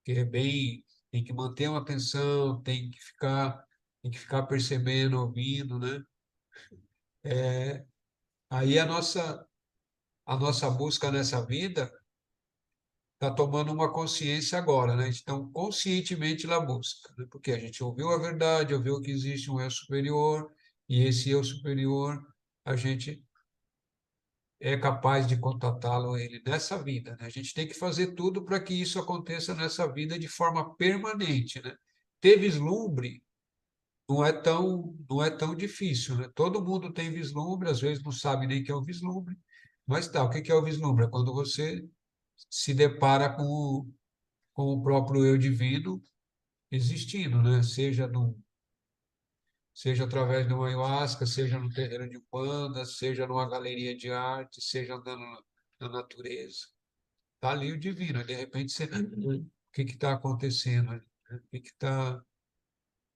Que é bem, tem que manter uma atenção, tem que ficar percebendo, ouvindo, né? Aí a nossa busca nessa vida está tomando uma consciência agora, né? Então, conscientemente na busca, né? Porque a gente ouviu a verdade, ouviu que existe um eu superior, e esse eu superior, a gente é capaz de contatá-lo ele nessa vida, né? A gente tem que fazer tudo para que isso aconteça nessa vida de forma permanente, né? Ter vislumbre não é tão difícil, né? Todo mundo tem vislumbre, às vezes não sabe nem o que é o vislumbre, mas tá, o que é o vislumbre? É quando você se depara com o próprio eu divino existindo, né? Seja através de uma ayahuasca, seja no terreiro de Umbanda, seja numa galeria de arte, seja andando na natureza. Está ali o divino. De repente, o que está acontecendo ali, né?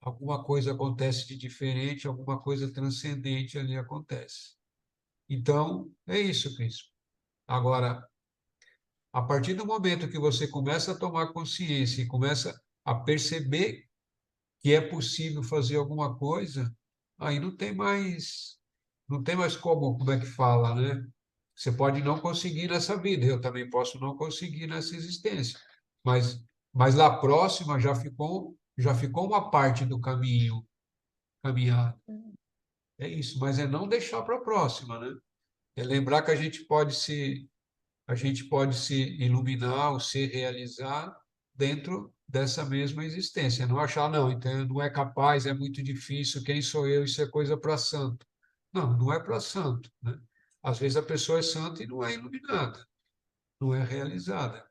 Alguma coisa acontece de diferente, alguma coisa transcendente ali acontece. Então, é isso, Cris. Agora, a partir do momento que você começa a tomar consciência e começa a perceber que é possível fazer alguma coisa, aí não tem mais como é que fala, né? Você pode não conseguir nessa vida, eu também posso não conseguir nessa existência, mas lá próxima já ficou uma parte do caminho caminhado. É isso, mas é não deixar para a próxima, né? É lembrar que a gente pode se iluminar ou se realizar dentro dessa mesma existência. Não achar, não, então não é capaz, é muito difícil, quem sou eu? Isso é coisa para santo. Não, não é para santo, né? Às vezes a pessoa é santa e não é iluminada, não é realizada.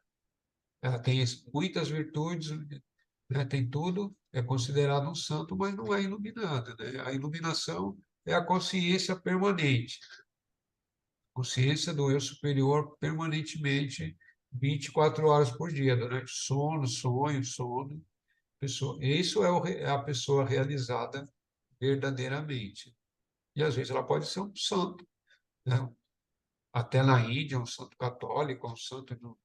Ela tem muitas virtudes, né? Tem tudo, é considerado um santo, mas não é iluminada, né? A iluminação é a consciência permanente, consciência do eu superior permanentemente, 24 horas por dia, durante sono, sonho, sono. Isso é a pessoa realizada verdadeiramente. E às vezes ela pode ser um santo, né? Até na Índia, um santo católico, um santo de não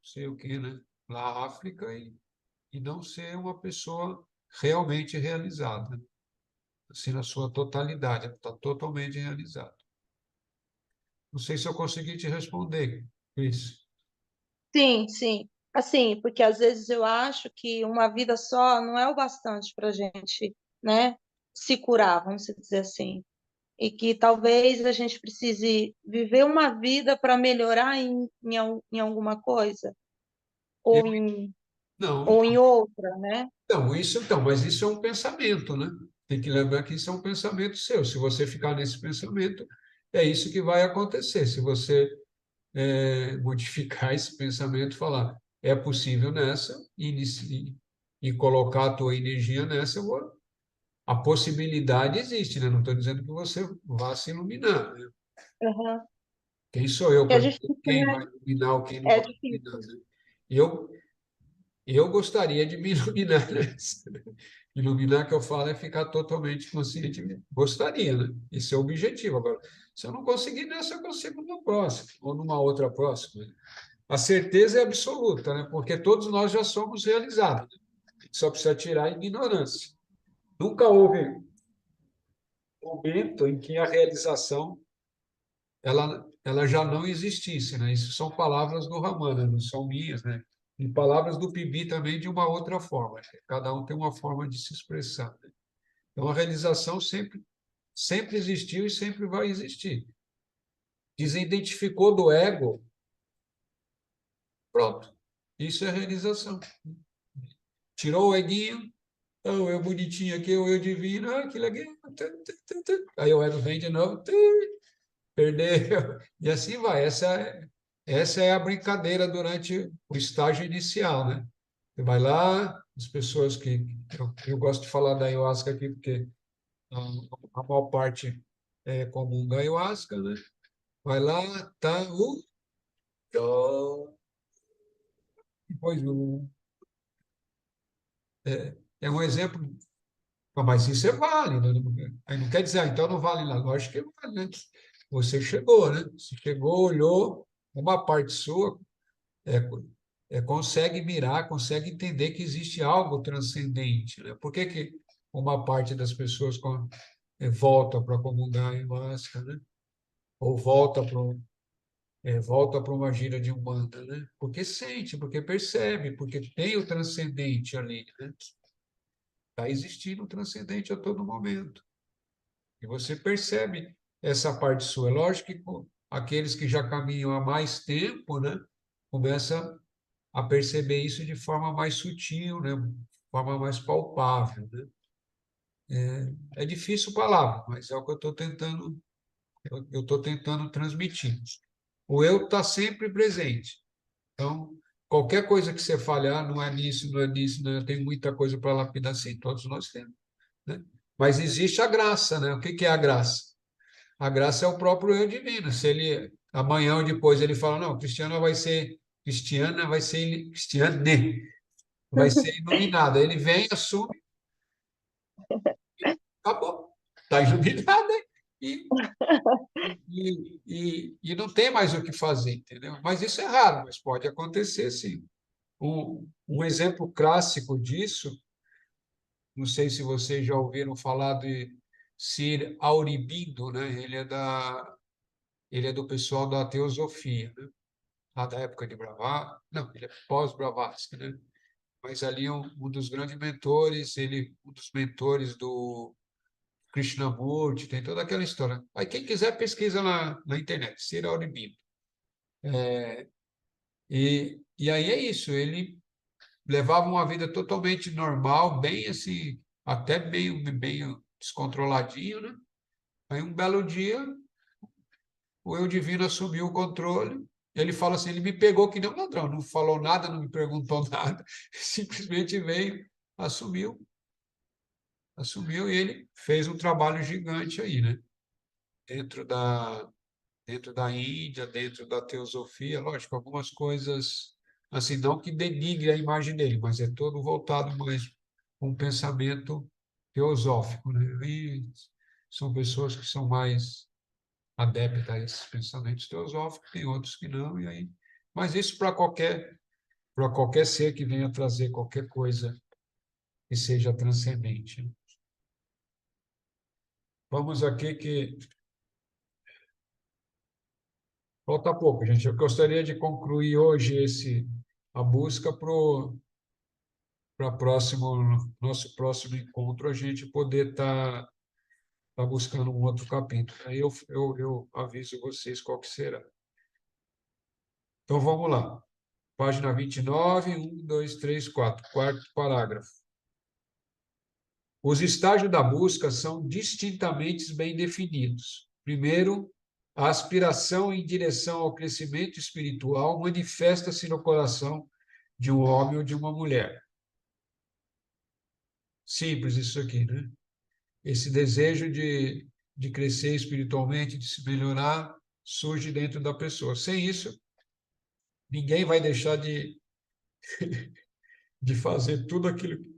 sei o quê, né? Na África, e não ser uma pessoa realmente realizada, assim, na sua totalidade, ela está totalmente realizada. Não sei se eu consegui te responder, Cris. Sim, sim. Assim, porque às vezes eu acho que uma vida só não é o bastante para a gente, né, se curar, vamos dizer assim. E que talvez a gente precise viver uma vida para melhorar em alguma coisa, Eu, ou em, não, ou em outra, né? mas isso é um pensamento, né? Tem que lembrar que isso é um pensamento seu. Se você ficar nesse pensamento, é isso que vai acontecer. Se você modificar esse pensamento, falar, é possível nessa, e colocar a tua energia nessa, a possibilidade existe, né? Não estou dizendo que você vá se iluminar, né? Uhum. Quem sou eu E é para dizer difícil, quem né? vai iluminar ou quem não É vai iluminar, difícil. né? Eu, eu gostaria de me iluminar nessa. Iluminar que eu falo é ficar totalmente consciente. Gostaria, né? Esse é o objetivo. Agora, se eu não conseguir nessa, eu consigo numa próxima, ou numa outra próxima. A certeza é absoluta, né? Porque todos nós já somos realizados, né? Só precisa tirar a ignorância. Nunca houve momento em que a realização ela já não existisse, né? Isso são palavras do Ramana, não são minhas, né? E palavras do Pibi também de uma outra forma. Cada um tem uma forma de se expressar, né? Então a realização sempre existiu e sempre vai existir. desidentificou do ego, pronto. Isso é realização. Tirou o eguinho, o eu bonitinho aqui, o eu divino, que legal. Aí o ego vem de novo, perdeu. E assim vai. Essa é a brincadeira durante o estágio inicial, né? Você vai lá, as pessoas que... Eu gosto de falar da ayahuasca aqui, porque a maior parte comunga ayahuasca, né? Vai lá, tá, depois é um exemplo. Mas isso é válido, né? Aí não quer dizer, então não vale lá. Lógico que vale, né? Você chegou, né? Você chegou, olhou, uma parte sua é, consegue mirar, consegue entender que existe algo transcendente, né? Por que que uma parte das pessoas volta para comungar a ayahuasca, né? Ou volta para uma gira de umbanda, né? Porque sente, porque percebe, porque tem o transcendente ali, né? Está existindo o transcendente a todo momento. E você percebe essa parte sua. É lógico que aqueles que já caminham há mais tempo, né, começam a perceber isso de forma mais sutil, né, de forma mais palpável, né? É difícil palavra, mas é o que eu estou tentando transmitir. O eu está sempre presente. Então, qualquer coisa que você falhar, não é nisso, não é nisso, não, eu tenho muita coisa para lapidar, sim, todos nós temos, né? Mas existe a graça, né? O que que é a graça? A graça é o próprio eu divino. Se ele amanhã ou depois ele fala, não, Cristiana vai ser iluminada. Ele vem, assume, acabou. Está iluminada e, e não tem mais o que fazer, entendeu? Mas isso é raro, mas pode acontecer, sim. Um exemplo clássico disso, não sei se vocês já ouviram falar de Sir Aurobindo, né? Ele é do pessoal da teosofia, né? Lá da época de Blavatsky, não, ele é pós-Blavatsky, né? Mas ali um dos grandes mentores, um dos mentores do Krishnamurti, tem toda aquela história. Aí quem quiser pesquisa na internet, Sir Aurobindo. E aí é isso, ele levava uma vida totalmente normal, bem assim, até meio descontroladinho, né? Aí um belo dia, o eu divino assumiu o controle. Ele fala assim, ele me pegou que nem um ladrão, não falou nada, não me perguntou nada, simplesmente veio, assumiu, assumiu e ele fez um trabalho gigante aí, né? Dentro da Índia, dentro da teosofia, lógico, algumas coisas, assim, não que denigre a imagem dele, mas é todo voltado mais com um pensamento teosófico, né? E são pessoas que são mais adeptas a esses pensamentos teosóficos, tem outros que não, e aí... Mas isso para qualquer ser que venha trazer qualquer coisa que seja transcendente, né? Vamos aqui que falta pouco, gente. Eu gostaria de concluir hoje a busca para nosso próximo encontro, a gente poder tá buscando um outro capítulo. Aí eu aviso vocês qual que será. Então vamos lá. Página 29, 1, 2, 3, 4, quarto parágrafo. Os estágios da busca são distintamente bem definidos. Primeiro, a aspiração em direção ao crescimento espiritual manifesta-se no coração de um homem ou de uma mulher. Simples isso aqui, né? Esse desejo de crescer espiritualmente, de se melhorar, surge dentro da pessoa. Sem isso, ninguém vai deixar de fazer tudo aquilo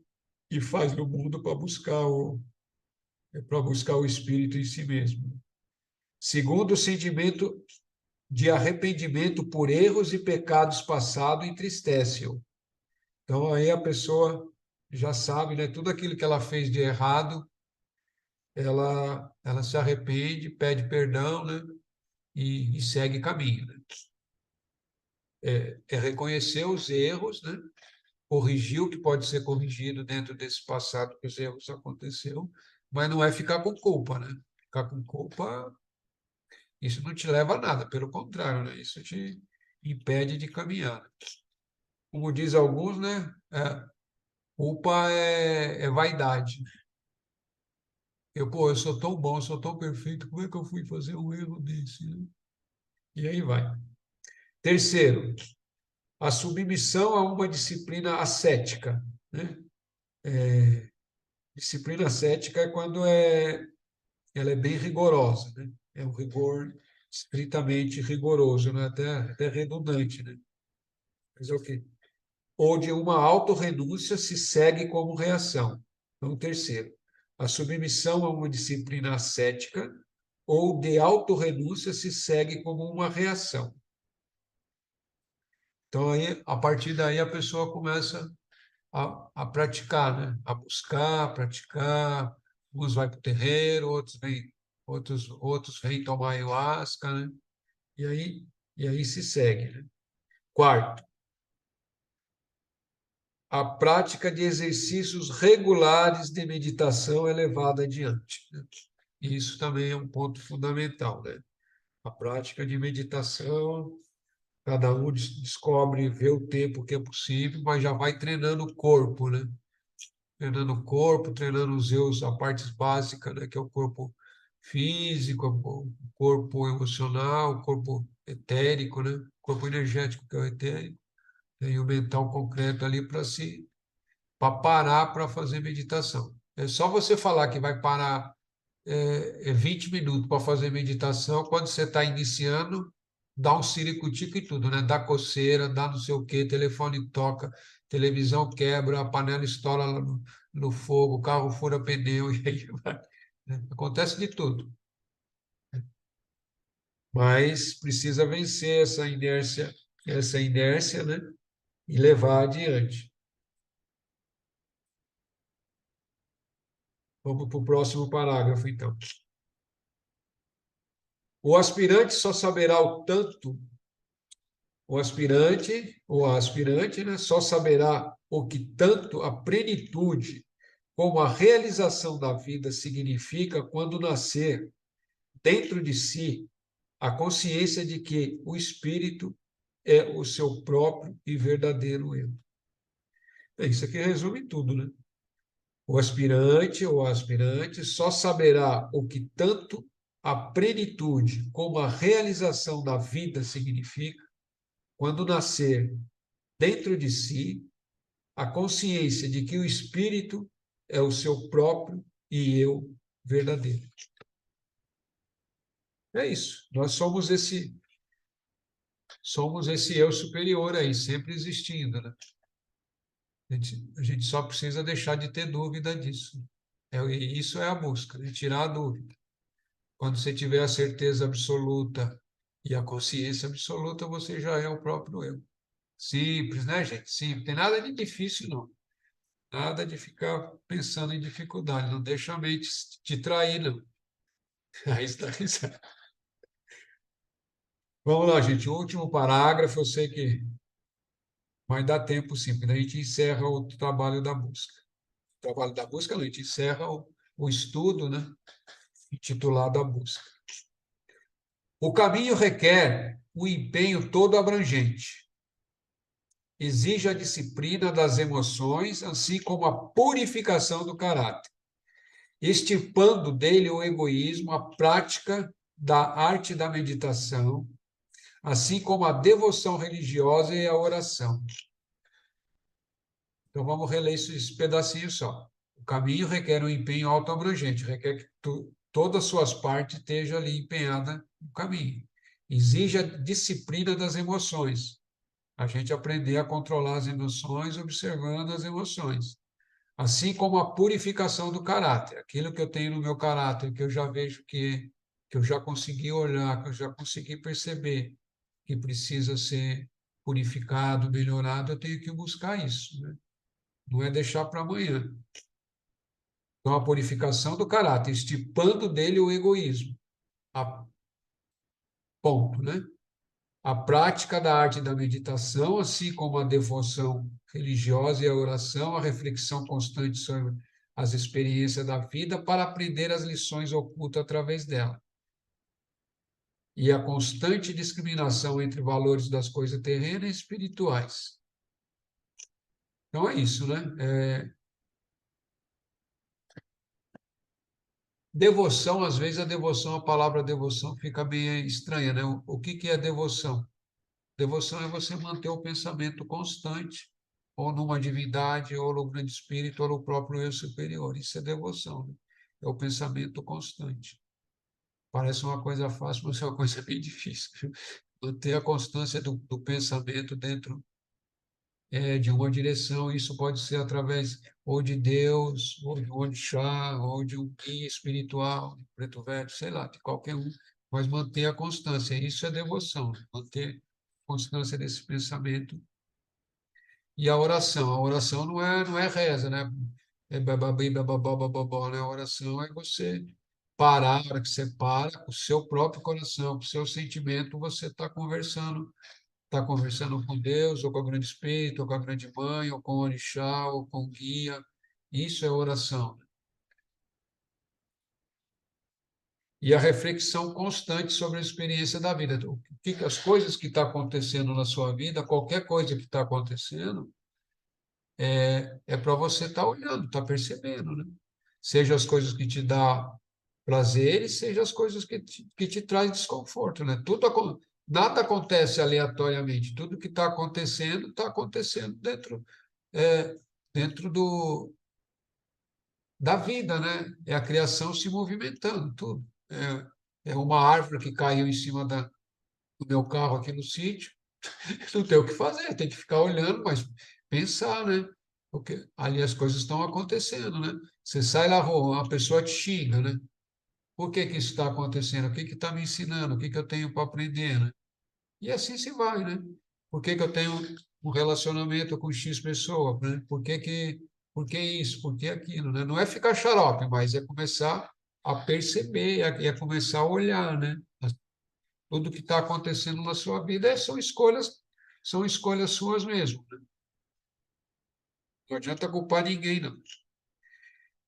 que faz no mundo para buscar o espírito em si mesmo. Segundo, o sentimento de arrependimento por erros e pecados passados entristece-o. Então, aí a pessoa já sabe, né? Tudo aquilo que ela fez de errado, ela se arrepende, pede perdão, né? E segue caminho, né? É reconhecer os erros, né? Corrigir o que pode ser corrigido dentro desse passado que os erros aconteceram, mas não é ficar com culpa, né? Ficar com culpa Isso não te leva a nada, pelo contrário, né? Isso te impede de caminhar. Como diz alguns, né? Culpa é vaidade. Eu sou tão bom, eu sou tão perfeito, como é que eu fui fazer um erro desse, né? E aí vai. Terceiro, a submissão a uma disciplina ascética, né? Disciplina ascética é quando ela é bem rigorosa, né? É um rigor estritamente rigoroso, né? Até redundante, né? Mas é o quê? Ou de uma autorrenúncia se segue como reação. Então, terceiro, a submissão a uma disciplina ascética ou de autorrenúncia se segue como uma reação. Então, aí, a partir daí, a pessoa começa a praticar, né? A buscar, praticar. Uns vai para o terreiro, outros vêm tomar ayahuasca, né? E aí se segue, né? Quarto, a prática de exercícios regulares de meditação é levada adiante, né? E isso também é um ponto fundamental, né? A prática de meditação, cada um descobre, vê o tempo que é possível, mas já vai treinando o corpo, né? Treinando o corpo, treinando os seus, a parte básica, né? Que é o corpo físico, o corpo emocional, o corpo etérico, né? O corpo energético, que é o etérico, e o mental concreto ali para parar para fazer meditação. É só você falar que vai parar 20 minutos para fazer meditação, quando você está iniciando, dá um ciricutico e tudo, né? Dá coceira, dá não sei o quê, telefone toca, televisão quebra, a panela estoura no fogo, o carro fura pneu, e aí vai, né? Acontece de tudo. Mas precisa vencer essa inércia, né? E levar adiante. Vamos para o próximo parágrafo, então. O aspirante só saberá o tanto, o aspirante ou a aspirante, né, só saberá o que tanto a plenitude como a realização da vida significa quando nascer dentro de si a consciência de que o espírito é o seu próprio e verdadeiro eu. Isso aqui resume tudo, né? O aspirante ou a aspirante só saberá o que tanto a plenitude como a realização da vida significa quando nascer dentro de si a consciência de que o espírito é o seu próprio e eu verdadeiro. É isso. Nós somos esse eu superior aí, sempre existindo, né? A gente só precisa deixar de ter dúvida disso. Isso é a busca, né? Tirar a dúvida. Quando você tiver a certeza absoluta e a consciência absoluta, você já é o próprio eu. Simples, né, gente? Simples. Não tem nada de difícil, não. Nada de ficar pensando em dificuldade. Não deixa a mente te trair, não. Aí está risado. Vamos lá, gente. O último parágrafo, eu sei que vai dar tempo, sim, porque daí a gente encerra o trabalho da busca. O trabalho da busca, não, a gente encerra o estudo, né? Intitulado A Busca. O caminho requer um empenho todo abrangente. Exige a disciplina das emoções, assim como a purificação do caráter, extirpando dele o egoísmo, a prática da arte da meditação, assim como a devoção religiosa e a oração. Então vamos reler esse pedacinho só. O caminho requer um empenho autoabrangente, requer que todas as suas partes estejam ali empenhadas no caminho. Exige a disciplina das emoções, a gente aprender a controlar as emoções observando as emoções. Assim como a purificação do caráter, aquilo que eu tenho no meu caráter, que eu já vejo que eu já consegui olhar, que eu já consegui perceber que precisa ser purificado, melhorado, eu tenho que buscar isso, né? Não é deixar para amanhã. Então, a purificação do caráter, extirpando dele o egoísmo. Ponto, né? A prática da arte da meditação, assim como a devoção religiosa e a oração, a reflexão constante sobre as experiências da vida para aprender as lições ocultas através dela. e a constante discriminação entre valores das coisas terrenas e espirituais. Então é isso, né? Devoção, às vezes a palavra devoção fica meio estranha, né? O que é devoção? Devoção é você manter o pensamento constante, ou numa divindade, ou no grande espírito, ou no próprio eu superior. Isso é devoção, né? É o pensamento constante. Parece uma coisa fácil, mas é uma coisa bem difícil. Manter a constância do pensamento dentro de uma direção, isso pode ser através ou de Deus, ou de um orixá, ou de um guia espiritual, de preto velho, sei lá, de qualquer um, mas manter a constância, isso é devoção, manter a constância desse pensamento. E a oração não é reza, né? É bababi, bababó, bababó, né? A oração é você parar, a hora que você para, com o seu próprio coração, com o seu sentimento, você está conversando com Deus, ou com o grande espírito, ou com a grande mãe, ou com o orixá, ou com o guia. Isso é oração. E a reflexão constante sobre a experiência da vida. As coisas que estão acontecendo na sua vida, qualquer coisa que está acontecendo, é para você estar olhando, estar percebendo, né? Seja as coisas que te dá prazer, e seja as coisas que te traz desconforto, né? Nada acontece aleatoriamente. Tudo que está acontecendo é, dentro da vida, né? É a criação se movimentando, tudo. É uma árvore que caiu em cima do meu carro aqui no sítio. Não tem o que fazer, tem que ficar olhando, mas pensar, né? Porque ali as coisas estão acontecendo, né? Você sai na rua, uma pessoa te xinga, né? Por que que isso está acontecendo? O que que está me ensinando? O que que eu tenho para aprender, né? E assim se vai, né? Por que que eu tenho um relacionamento com X pessoa, né? Por que isso? Por que aquilo, né? Não é ficar xarope, mas é começar a perceber, é começar a olhar, né? Tudo que está acontecendo na sua vida são escolhas suas mesmo, né? Não adianta culpar ninguém, não.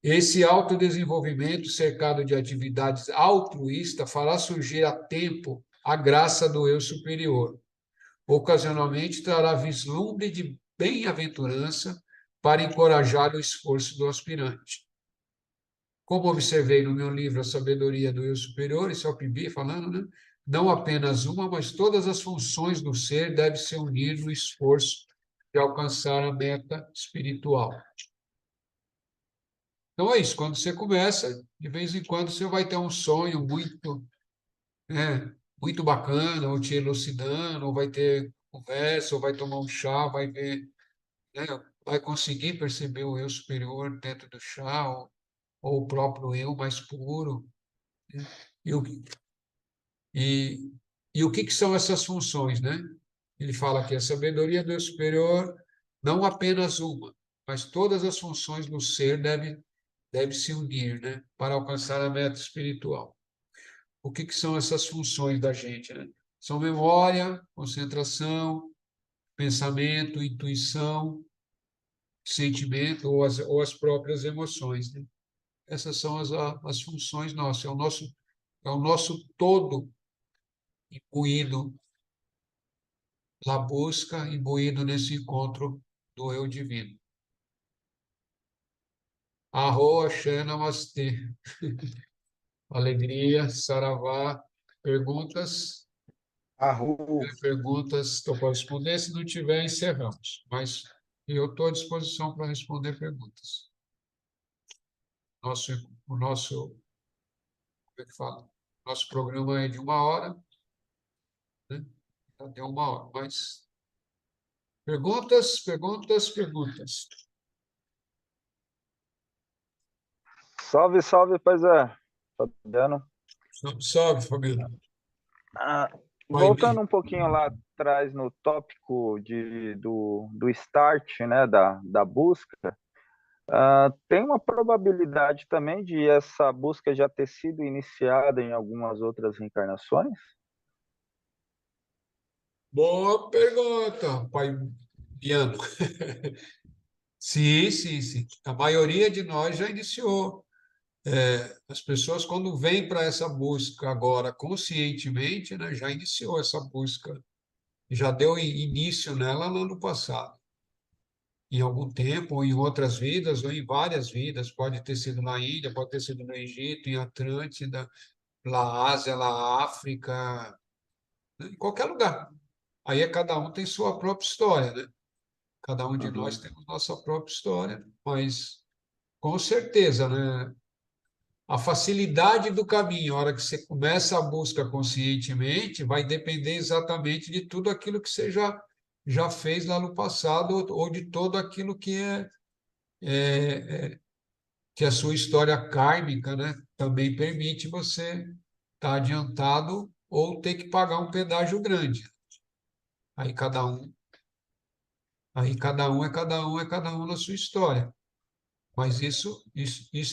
Esse autodesenvolvimento cercado de atividades altruístas fará surgir a tempo a graça do eu superior. Ocasionalmente trará vislumbre de bem-aventurança para encorajar o esforço do aspirante. Como observei no meu livro A Sabedoria do Eu Superior, isso é o Pibi falando, né? Não apenas uma, mas todas as funções do ser devem se unir no esforço de alcançar a meta espiritual. Então é isso, quando você começa, de vez em quando você vai ter um sonho muito bacana, ou te elucidando, ou vai ter conversa, ou vai tomar um chá, vai ver, né, vai conseguir perceber o eu superior dentro do chá, ou o próprio eu mais puro, né? E o, e, e o que que são essas funções, né? Ele fala que a sabedoria do eu superior, não apenas uma, mas todas as funções do ser devem se unir, né, para alcançar a meta espiritual. O que que são essas funções da gente, né? São memória, concentração, pensamento, intuição, sentimento ou as próprias emoções, né? Essas são as funções nossas, é o nosso todo imbuído na busca, imbuído nesse encontro do eu divino. Arro, Axé, Namastê. Alegria, Saravá. Perguntas? Arru, Perguntas, estou para responder. Se não tiver, encerramos. Mas eu estou à disposição para responder perguntas. Como é que fala? Nosso programa é de 1 hora, né? Já deu 1 hora, mas perguntas, perguntas, perguntas. Salve, salve, paizé. Fabiano. Salve, Fabiano. Ah, Vai voltando bem. um pouquinho lá atrás no tópico do start, né, da busca, tem uma probabilidade também de essa busca já ter sido iniciada em algumas outras reencarnações? Boa pergunta, pai Biano. Sim, sim, sim. A maioria de nós já iniciou. as pessoas, quando vêm para essa busca agora conscientemente, né, já iniciou essa busca, já deu início nela lá no passado. Em algum tempo, ou em outras vidas, ou em várias vidas, pode ter sido na Índia, pode ter sido no Egito, em Atlântida, lá Ásia, lá África, né, em qualquer lugar. Aí cada um tem sua própria história, né? Cada um de nós Uhum. temos nossa própria história, mas com certeza, né? A facilidade do caminho, a hora que você começa a busca conscientemente, vai depender exatamente de tudo aquilo que você já fez lá no passado, ou de todo aquilo que a sua história kármica, né, também permite você estar adiantado ou ter que pagar um pedágio grande. Aí cada um, aí cada um na sua história. Mas isso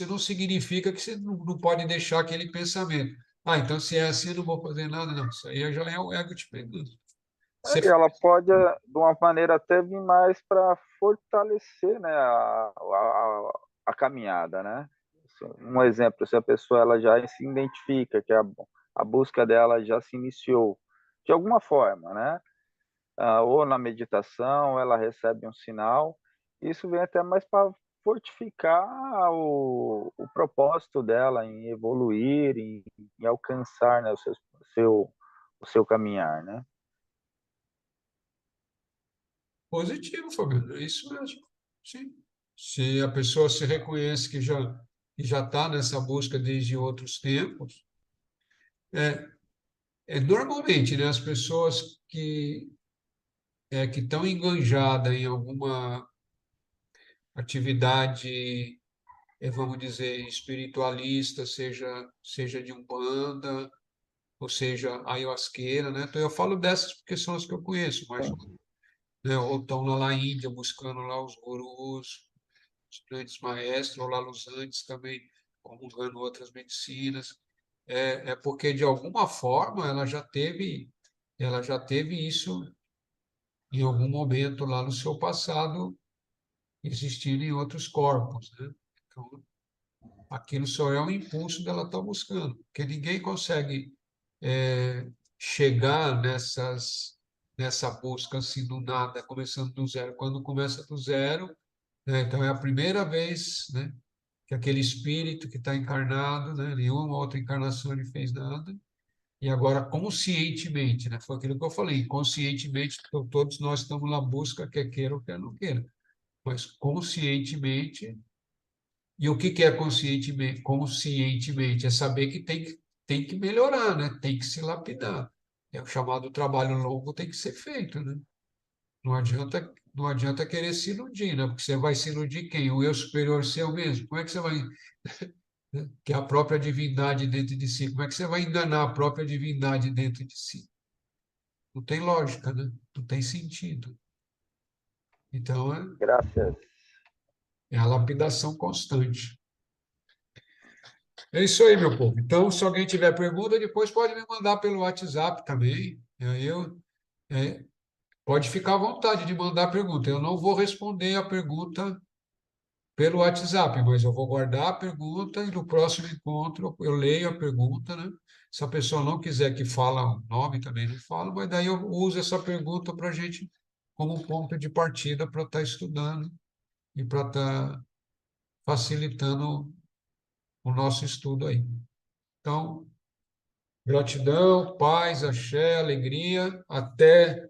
não significa que você não pode deixar aquele pensamento. Ah, então se é assim, eu não vou fazer nada, não. Isso aí já é o ego te pegando. Você, E ela pode, de uma maneira, até vir mais para fortalecer, né, a caminhada, né? Um exemplo, se a pessoa ela já se identifica que a busca dela já se iniciou de alguma forma, né? Ou na meditação, ela recebe um sinal, isso vem até mais para fortificar o propósito dela em evoluir, em alcançar, né, o seu caminhar, né? positivo, Fabiano, é isso mesmo. Sim. Se a pessoa se reconhece que já está nessa busca desde outros tempos, é, normalmente, né, as pessoas que estão enganjadas em alguma atividade, vamos dizer, espiritualista, seja de Umbanda, ou seja, ayahuasqueira, né? Então eu falo dessas porque são as que eu conheço, mas, Sim. né, ou estão lá na Índia buscando lá os gurus, os grandes maestros, ou lá nos Andes também, comungando outras medicinas. É porque de alguma forma ela já teve isso em algum momento lá no seu passado, existindo em outros corpos, né? Então, aquilo só é um impulso dela estar buscando, porque ninguém consegue chegar nessa busca assim do nada, começando do zero. Quando começa do zero, né, então é a primeira vez, né, que aquele espírito que está encarnado, né, nenhuma outra encarnação ele fez nada, e agora conscientemente, né, foi aquilo que eu falei, conscientemente todos nós estamos na busca, quer queira ou quer não queira, mas conscientemente. E o que é conscientemente? Conscientemente é saber que tem que melhorar, né? Tem que se lapidar. É o chamado trabalho longo, tem que ser feito, né? Não adianta querer se iludir, né? Porque você vai se iludir quem? O eu superior seu mesmo? Como é que você vai, né? Que é a própria divindade dentro de si. Como é que você vai enganar a própria divindade dentro de si? Não tem lógica, né? Não tem sentido. Então, Graças. é a lapidação constante. É isso aí, meu povo. Então, se alguém tiver pergunta, depois pode me mandar pelo WhatsApp também. É, pode ficar à vontade de mandar pergunta. Eu não vou responder a pergunta pelo WhatsApp, mas eu vou guardar a pergunta e no próximo encontro eu leio a pergunta, né? Se a pessoa não quiser que fale o nome, também não falo, mas daí eu uso essa pergunta para a gente como um ponto de partida para estar estudando e para estar facilitando o nosso estudo aí. Então, gratidão, paz, axé, alegria. Até